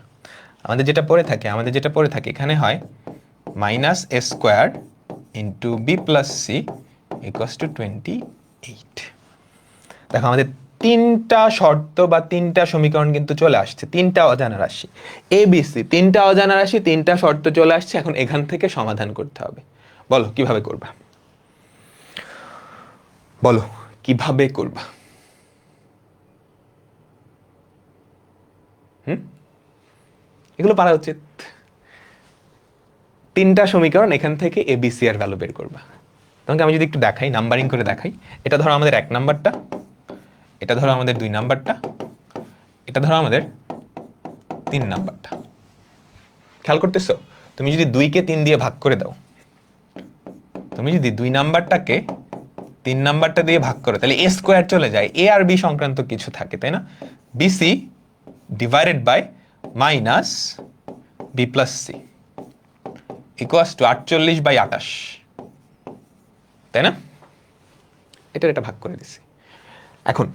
আমাদের যেটা পড়ে থাকে এখানে হয় minus A square into B plus C equals to 28। দেখো আমাদের 3টা শর্ত বা 3টা সমীকরণ কিন্তু চলে আসছে, 3টা অজানা রাশি এবিসি, 3টা অজানা রাশি, 3টা শর্ত চলে আসছে। এখন এখান থেকে সমাধান করতে হবে। বলো কিভাবে করবা, বলো কিভাবে করবা। এগুলো পারা উচিত। 3টা সমীকরণ, এখান থেকে এবিসি এর ভ্যালু বের করবা। তোমাকে আমি যদি একটু দেখাই, নাম্বারিং করে দেখাই, এটা ধরো আমাদের 1 নাম্বারটা, এটা ধরো আমাদের 2 নাম্বারটা, এটা ধরো আমাদের 3 নাম্বারটা। খেয়াল করতেছো, তুমি যদি 2কে 3 দিয়ে ভাগ করে দাও, তুমি যদি 2 নাম্বারটাকে 3 নাম্বারটা দিয়ে ভাগ করো, তাহলে এ স্কোয়ার চলে যায়, এ আর বি সংক্রান্ত কিছু থাকে, তাই না? BC divided by minus B plus C equals to 48/28। তাই না? এটা ভাগ করে দিছি। এখন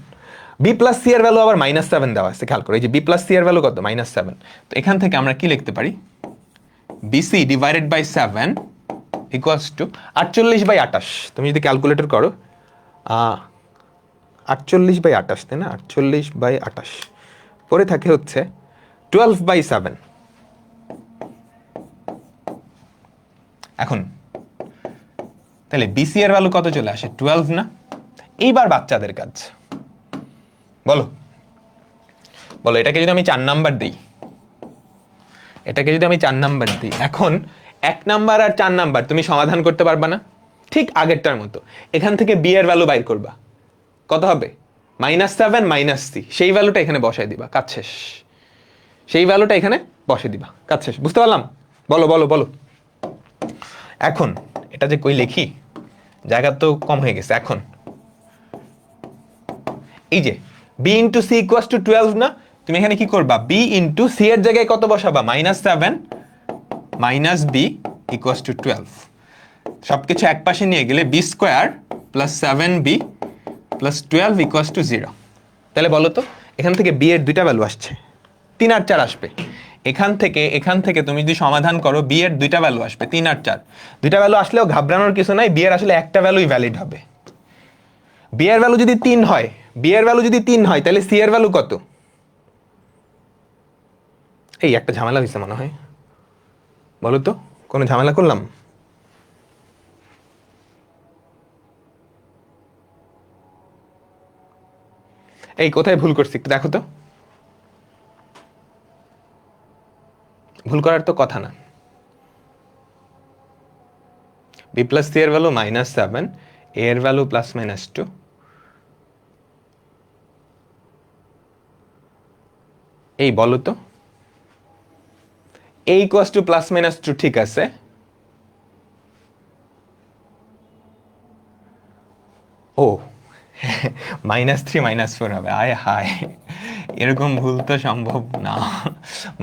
বি প্লাস সি এর ভ্যালু আবার -7 দেওয়া আছে, খেয়াল করো। এই যে বি প্লাস সি এর ভ্যালু কত? -7। তো এখান থেকে আমরা কি লিখতে পারি? BC divided by 7 equals to 48/28। তুমি যদি ক্যালকুলেটর করো 48/28, তাই না? 48/28 পরে থাকে হচ্ছে 12/7। এখন তাহলে বিসি এর ভ্যালু কত চলে আসে? 12 না? এইবার বাচ্চাদের কাজ, বলো বলো এটাকে যদি আমি 4 নাম্বার দিই, এখন 1 নাম্বার আর 4 নাম্বার তুমি সমাধান করতে পারবা না? ঠিক আগেরটার মতো এখান থেকে বি এর ভ্যালু বাইর করবা, কত হবে? -7 - c, সেই ভ্যালুটা এখানে বসাই দিবা, কাজ শেষ। সেই ভ্যালুটা এখানে বসে দিবা, কাজ শেষ। বুঝতে পারলাম? বলো বলো বলো। এখন এটা যে কই লিখি, জায়গা তো কম হয়ে গেছে। এখন এই যে b into C equals to 12 না? তুমি এখানে কি করবা? b ইন্টু সি এর জায়গায় কত বসাবা? -7 - b ইকুয়ালস টু 12। সবকিছু এক পাশে নিয়ে গেলে b square plus 7b plus 12 equals to 0। তাহলে বলো তো এখান থেকে b এর দুইটা ভ্যালু আসছে, 3 আর 4 আসবে। এখান থেকে তুমি যদি সমাধান করো b এর দুইটা ভ্যালু আসবে, 3 আর 4। দুইটা ভ্যালু আসলেও ঘাবড়ানোর কিছু নাই, b এর আসলে একটা ভ্যালুই ভ্যালিড হবে। b এর ভ্যালু যদি 3 হয়, তাহলে c এর ভ্যালু কত? এই একটা ঝামেলা হয়েছে মনে হয়, বলো তো কোনো ঝামেলা করলাম? এই কোথায় ভুল করছি একটু দেখো তো। ভুল করার তো কথা না। b প্লাস সি এর ভ্যালু -7, a এর ভ্যালু +-2। এই বলো তো a ইকুয়ালস টু +-2 ঠিক আছে, ও -3 -4 হবে। আয় হায়, এরকম ভুল তো সম্ভব না।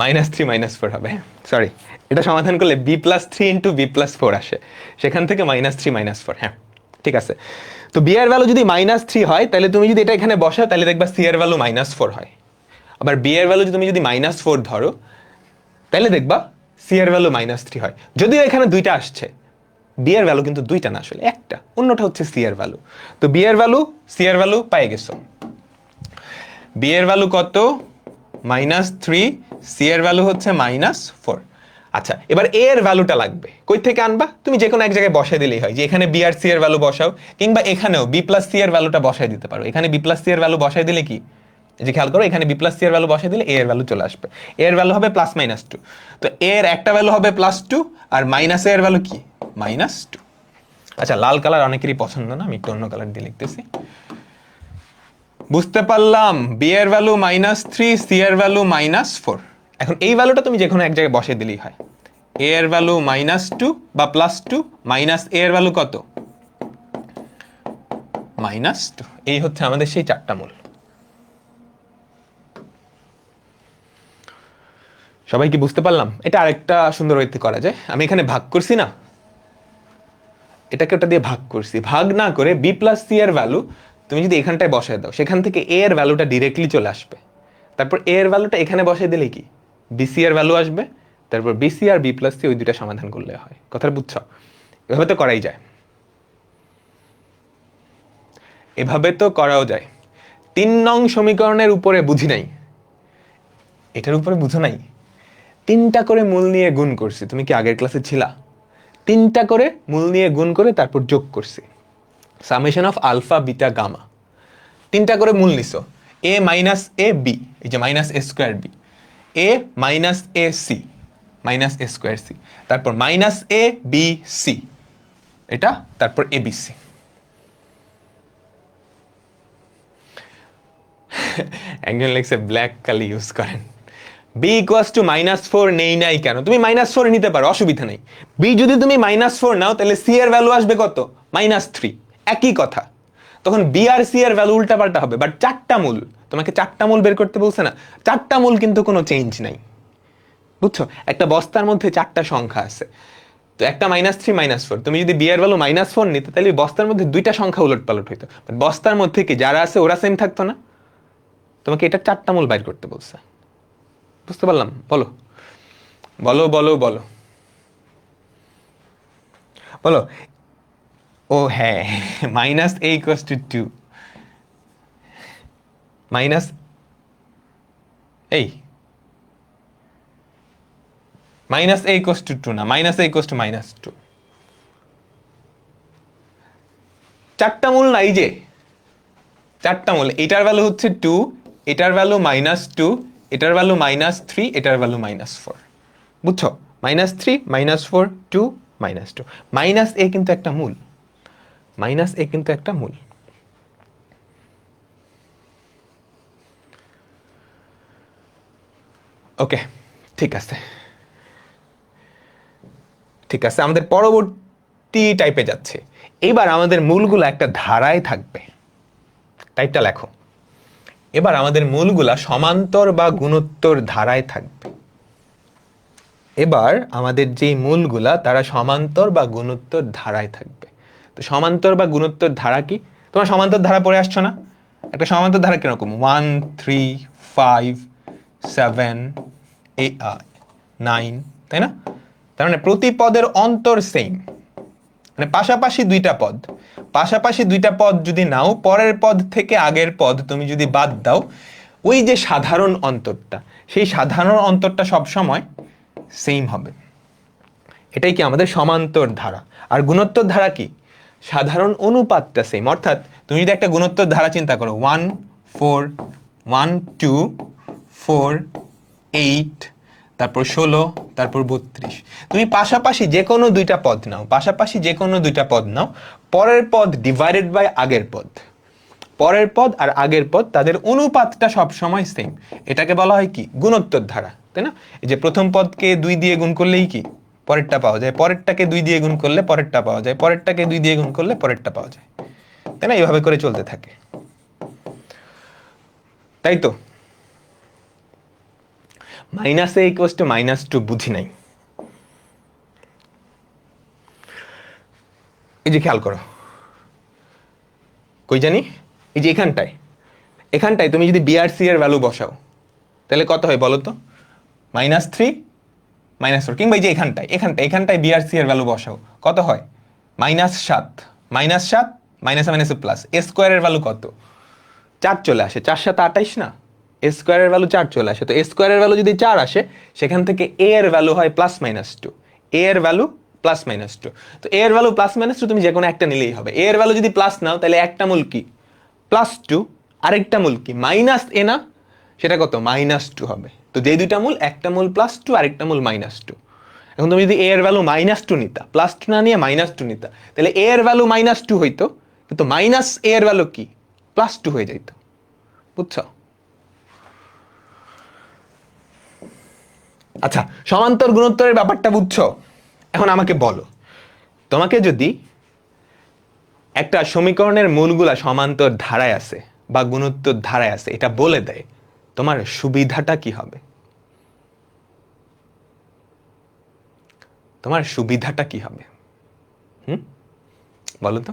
-3 -4 হবে, সরি। এটা সমাধান করলে b + 3 ইন্টু b + 4 আসে, সেখান থেকে -3 -4। হ্যাঁ ঠিক আছে। তো b এর ভ্যালু যদি -3 হয়, তাহলে তুমি যদি এটা এখানে বসাও, তাহলে দেখবা c এর ভ্যালু -4 হয়। আবার b এর ভ্যালু যদি তুমি -4 ধরো, তাহলে দেখবা c এর ভ্যালু -3 হয়। যদিও এখানে দুইটা আসছে, b এর ভ্যালু কিন্তু দুইটা না, আসলে একটা, অন্যটা হচ্ছে c এর ভ্যালু। তো b এর ভ্যালু c এর ভ্যালু পেয়ে গেছো। b এর ভ্যালু কত? -3, c এর ভ্যালু হচ্ছে -4। আচ্ছা, এবার a এর ভ্যালুটা লাগবে, কই থেকে আনবা? তুমি যে কোনো এক জায়গায় বসাই দিলেই হয়, যে এখানে b আর c এর ভ্যালু বসাও, কিংবা এখানেও b + c এর ভ্যালুটা বসাই দিতে পারো। এখানে b + c এর ভ্যালু বসাই দিলে কি, এই যে খেয়াল করো, এখানে b + c এর ভ্যালু বসাই দিলে a এর ভ্যালু চলে আসবে। a এর ভ্যালু হবে +-2, তো a এর একটা ভ্যালু হবে +2 আর -a এর ভ্যালু কি? -2। আচ্ছা, লাল কালার অনেকেরই পছন্দ না, আমি একটু অন্য কালার দিয়ে লিখতেছি। বুঝতে পারলাম, b এর ভ্যালু -3, c এর ভ্যালু -4। এখন এই ভ্যালুটা তুমি যে কোনো এক জায়গায় বসিয়ে দিলেই হয়। a এর ভ্যালু -2 বা +2, -a এর ভ্যালু কত? -2। এই হচ্ছে আমাদের সেই চারটা মূল। সবাই কি বুঝতে পারলাম? এটা আরেকটা সুন্দর ওয়েতে করা যায়। আমি এখানে ভাগ করছি না, এটাকে ওটা দিয়ে ভাগ করছি। ভাগ না করে b + c এর ভ্যালু তুমি যদি এখানটায় বসায় দাও, সেখান থেকে a এর ভ্যালুটা ডিরেক্টলি চলে আসবে। তারপর a এর ভ্যালুটা এখানে বসায় দিলে কি, bc এর ভ্যালু আসবে। তারপর bc আর b + c ওই দুইটা সমাধান করলে হয়। কথা বুঝছো? এভাবে তো করাই যায়, এভাবে তো করাও যায়। 3 নং সমীকরণের উপরে বুঝি নাই, এটার উপরে বুঝো নাই। 3টা করে মূল নিয়ে গুণ করছি। তুমি কি আগের ক্লাসে ছিলা? 3টা করে মূল নিয়ে গুণ করে তারপর যোগ করছি, summation of alpha beta gamma. 3টা করে মূল নিছো, a - a b, এই যে -a²b, a - a c, -a²c, তারপর -a b c, এটা, তারপর a b c। একজন লিখছে ব্ল্যাক কালি ইউজ করেন। b = -4 নেই নাই কেন? তুমি -4 নিতে পারো, অসুবিধা নেই। b যদি তুমি -4 নাও, তাহলে c এর ভ্যালু আসবে কত? -3। একই কথা। তখন b আর c এর ভ্যালু উল্টাপাল্টা হবে, বাট 4টা মূল, তোমাকে 4টা মূল বের করতে বলছে না, 4টা মূল কিন্তু কোনো চেঞ্জ নাই। বুঝছো? একটা বস্তার মধ্যে 4টা সংখ্যা আছে, তো একটা -3 -4, তুমি যদি বি এর ভ্যালু -4 নিতে তাহলে বস্তার মধ্যে দুইটা সংখ্যা উলট পালট হইতো, বাট বস্তার মধ্যে কি যারা আছে ওরা সেম থাকতো না? তোমাকে এটা 4টা মূল বাইর করতে বলছে। বুঝতে পারলাম? বলো বলো বলো বলো বলো। ও হ্যাঁ, -a = 2 মাইনাস এই -a = 2 না, -a = -2। 4টা মূল না, এই যে 4টা মূল, এটার ভ্যালু হচ্ছে 2, এটার ভ্যালু -2, এটার ভ্যালু -3, এটার ভ্যালু -4। বুঝছো? -3 -4 2 -2, -a কিন্তু একটা মূল, -a কিন্তু একটা মূল। ওকে, ঠিক আছে ঠিক আছে, আমাদের পরবর্তী টাইপে যাচ্ছে। এবার আমাদের মূলগুলো একটা ধারায় থাকবে। টাইপটা লেখো। এবার আমাদের মূলগুলা সমান্তর বা গুণোত্তর ধারায় থাকবে। এবার আমাদের যে মূলগুলা তারা সমান্তর বা গুণোত্তর ধারায় থাকবে। তো সমান্তর বা গুণোত্তর ধারা কি? তোমরা সমান্তর ধারা পড়ে আসছো না? একটা সমান্তর ধারা কিরকম? 1 3 5 7 8 9, তাই না? তার মানে প্রতি পদের অন্তর সেম, মানে পাশাপাশি দুইটা পদ যদি নাও, পরের পদ থেকে আগের পদ তুমি যদি বাদ দাও, ওই যে সাধারণ অন্তরটা, সেই সাধারণ অন্তরটা সব সময় সেম হবে। এটাই কি আমাদের সমান্তর ধারা। আর গুণোত্তর ধারা কি? সাধারণ অনুপাতটা সেম। অর্থাৎ তুমি যদি একটা গুণোত্তর ধারা চিন্তা করো, 1 4 1 2 4 8, তারপর 16, তারপর 32, তুমি পাশাপাশি যে কোনো দুইটা পদ নাও, পরের পদ ডিভাইডেড বাই আগের পদ, পরের পদ আর আগের পদ তাদের অনুপাতটা সব সময় সেম। এটাকে বলা হয় কি? গুণোত্তর ধারা, তাই না? এই যে প্রথম পদকে 2 দিয়ে গুণ করলেই কি পরেরটা পাওয়া যায়, পরেরটাকে 2 দিয়ে গুণ করলে পরেরটা পাওয়া যায়, পরেরটাকে 2 দিয়ে গুণ করলে পরেরটা পাওয়া যায়, তাই না? এইভাবে করে চলতে থাকে, তাই তো? -a = -2 বুঝি নাই। এই যে খেয়াল করো, কই জানি, এই যে এখানটায় তুমি যদি বিআরসি এর ভ্যালু বসাও তাহলে কত হয় বলো তো? -3 -4, কিংবা এই যে এখানটায় বিআরসি এর ভ্যালু বসাও, কত হয়? -7 -7 -7 প্লাস এ স্কোয়ারের ভ্যালু কত? 4 চলে আসে, 4 7 28 না? এ স্কোয়ারের ভ্যালু 4 চলে আসে। তো এ স্কোয়ারের ভ্যালু যদি 4 আসে, সেখান থেকে এ এর ভ্যালু হয় +-2, এ এর ভ্যালু +-2। তো এ এর ভ্যালু +-2 তুমি যে কোনো একটা নিলেই হবে। এ এর ভ্যালু যদি প্লাস নাও তাহলে একটা মূল কি? +2, আরেকটা মূল কি? -a না? সেটা কত? -2 হবে। তো যে দুইটা মূল, একটা মূল +2, আরেকটা মূল -2। এখন তুমি যদি এ এর ভ্যালু -2 নিতা, +2 না নিয়ে -2 নিতা, তাহলে এ এর ভ্যালু -2 হইতো, কিন্তু -a এর ভ্যালু কি? +2 হয়ে যাইতো। বুঝছো? আচ্ছা, সমান্তর গুণোত্তরের ব্যাপারটা বুঝছো? এখন আমাকে বলো, তোমাকে যদি একটা সমীকরণের মূলগুলা সমান্তর ধারায় আছে বা গুণোত্তর ধারায় আছে এটা বলে দেয়, তোমার সুবিধাটা কি হবে? তোমার সুবিধাটা কি হবে? বলো তো।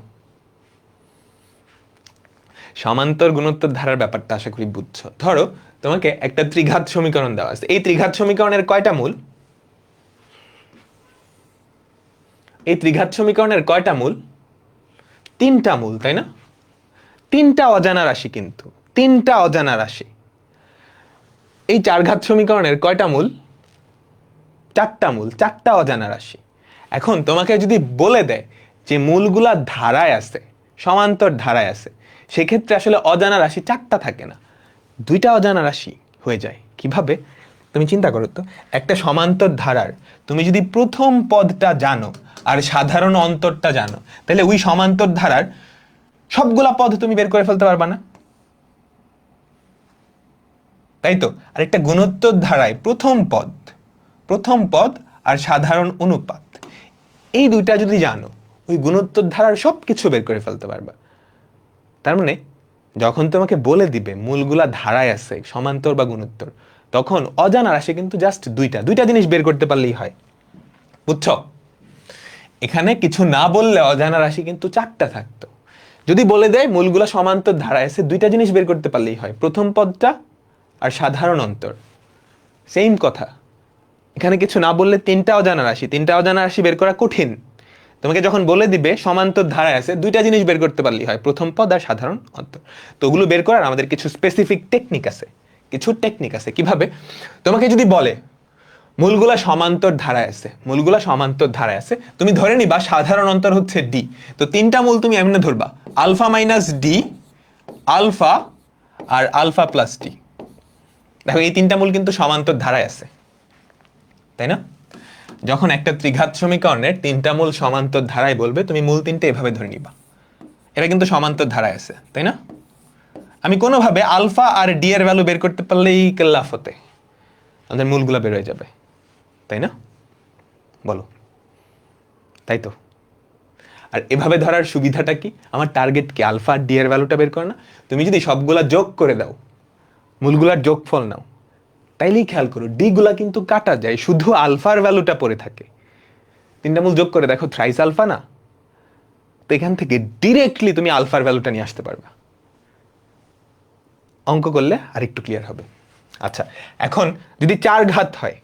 সমান্তর গুণোত্তর ধারার ব্যাপারটা আশা করি বুঝছো। ধরো তোমাকে একটা ত্রিঘাত সমীকরণ দেওয়া আছে। এই ত্রিঘাত সমীকরণের কয়টা মূল? এই ত্রিঘাত সমীকরণের কয়টা মূল? 3টা মূল, তাই না? 3টা অজানা রাশি, কিন্তু 3টা অজানা রাশি। এই চারঘাত সমীকরণের কয়টা মূল? 4টা মূল, 4টা অজানা রাশি। এখন তোমাকে যদি বলে দেয় যে মূলগুলা ধারায় আছে, সমান্তর ধারায় আছে, সেক্ষেত্রে আসলে অজানা রাশি 4টা থাকে না, 2টা অজানা রাশি হয়ে যায়। কিভাবে? তুমি চিন্তা করো তো, একটা সমান্তর ধারার তুমি যদি প্রথম পদটা জানো আর সাধারণ অন্তরটা জানো, তাহলে ওই সমান্তর ধারার সবগুলা পদ তুমি বের করে ফেলতে পারবা না? তাই তো? আর একটা গুণোত্তর ধারায় প্রথম পদ আর সাধারণ অনুপাত, এই দুইটা যদি জানো, ওই গুণোত্তর ধারার সবকিছু বের করে ফেলতে পারবা। তার মানে যখন তোমাকে বলে দিবে মূলগুলা ধারায় আছে, সমান্তর বা গুণোত্তর, তখন অজানা রাশি কিন্তু জাস্ট দুইটা জিনিস বের করতে পারলেই হয়। বুঝছো? এখানে কিছু না বললে অজানা রাশি কিন্তু 4টা থাকতো। যদি বলে দেয় মূলগুলো সমান্তর ধারায় আছে, 2টা জিনিস বের করতে পারলেই হয়, প্রথম পদটা আর সাধারণ অন্তর। সেম কথা, এখানে কিছু না বললে 3টা অজানা রাশি, 3টা অজানা রাশি বের করা কঠিন। তোমাকে যখন বলে দিবে সমান্তর ধারায় আছে, 2টা জিনিস বের করতে পারলেই হয়, প্রথম পদ আর সাধারণ অন্তর। তো ওগুলো বের করার আমাদের কিছু স্পেসিফিক টেকনিক আছে, কিভাবে? তোমাকে যদি বলে মূলগুলা সমান্তর ধারায় আছে, মূলগুলা সমান্তর ধারায় আছে, তুমি ধরে নিবা সাধারণ অন্তর হচ্ছে ডি। তো 3টা মূল তুমি এমনি ধরবা, আলফা মাইনাস ডি, আলফা আর আলফা প্লাস ডি। দেখো এই 3টা মূল কিন্তু সমান্তর ধারায় আছে, তাই না? যখন একটা ত্রিঘাত সমীকরণের 3টা মূল সমান্তর ধারায় বলবে, তুমি মূল 3টে এভাবে ধরে নিবা, এরা কিন্তু সমান্তর ধারায় আছে, তাই না? আমি কোনোভাবে আলফা আর ডি এর ভ্যালু বের করতে পারলেই কেল্লাফ হতে আমাদের মূলগুলো বের হয়ে যাবে, তাই না? বলো, তাই তো? আর এভাবে ধরার সুবিধাটা কি? আমার টার্গেট কি? আলফা আর ডি এর ভ্যালুটা বের করা না? তুমি যদি সবগুলা যোগ করে দাও, মূলগুলার যোগফল নাও, তাইলেই খেয়াল করো ডি গুলা কিন্তু কাটা যায়, শুধু আলফার ভ্যালুটা পড়ে থাকে। 3টা মূল যোগ করে দেখো, থ্রাইস আলফা না? তো এখান থেকে ডিরেক্টলি তুমি আলফার ভ্যালুটা নিয়ে আসতে পারবা। অঙ্ক করলে আরেকটু ক্লিয়ার হবে। আচ্ছা, এখন যদি 4 ঘাত হয়,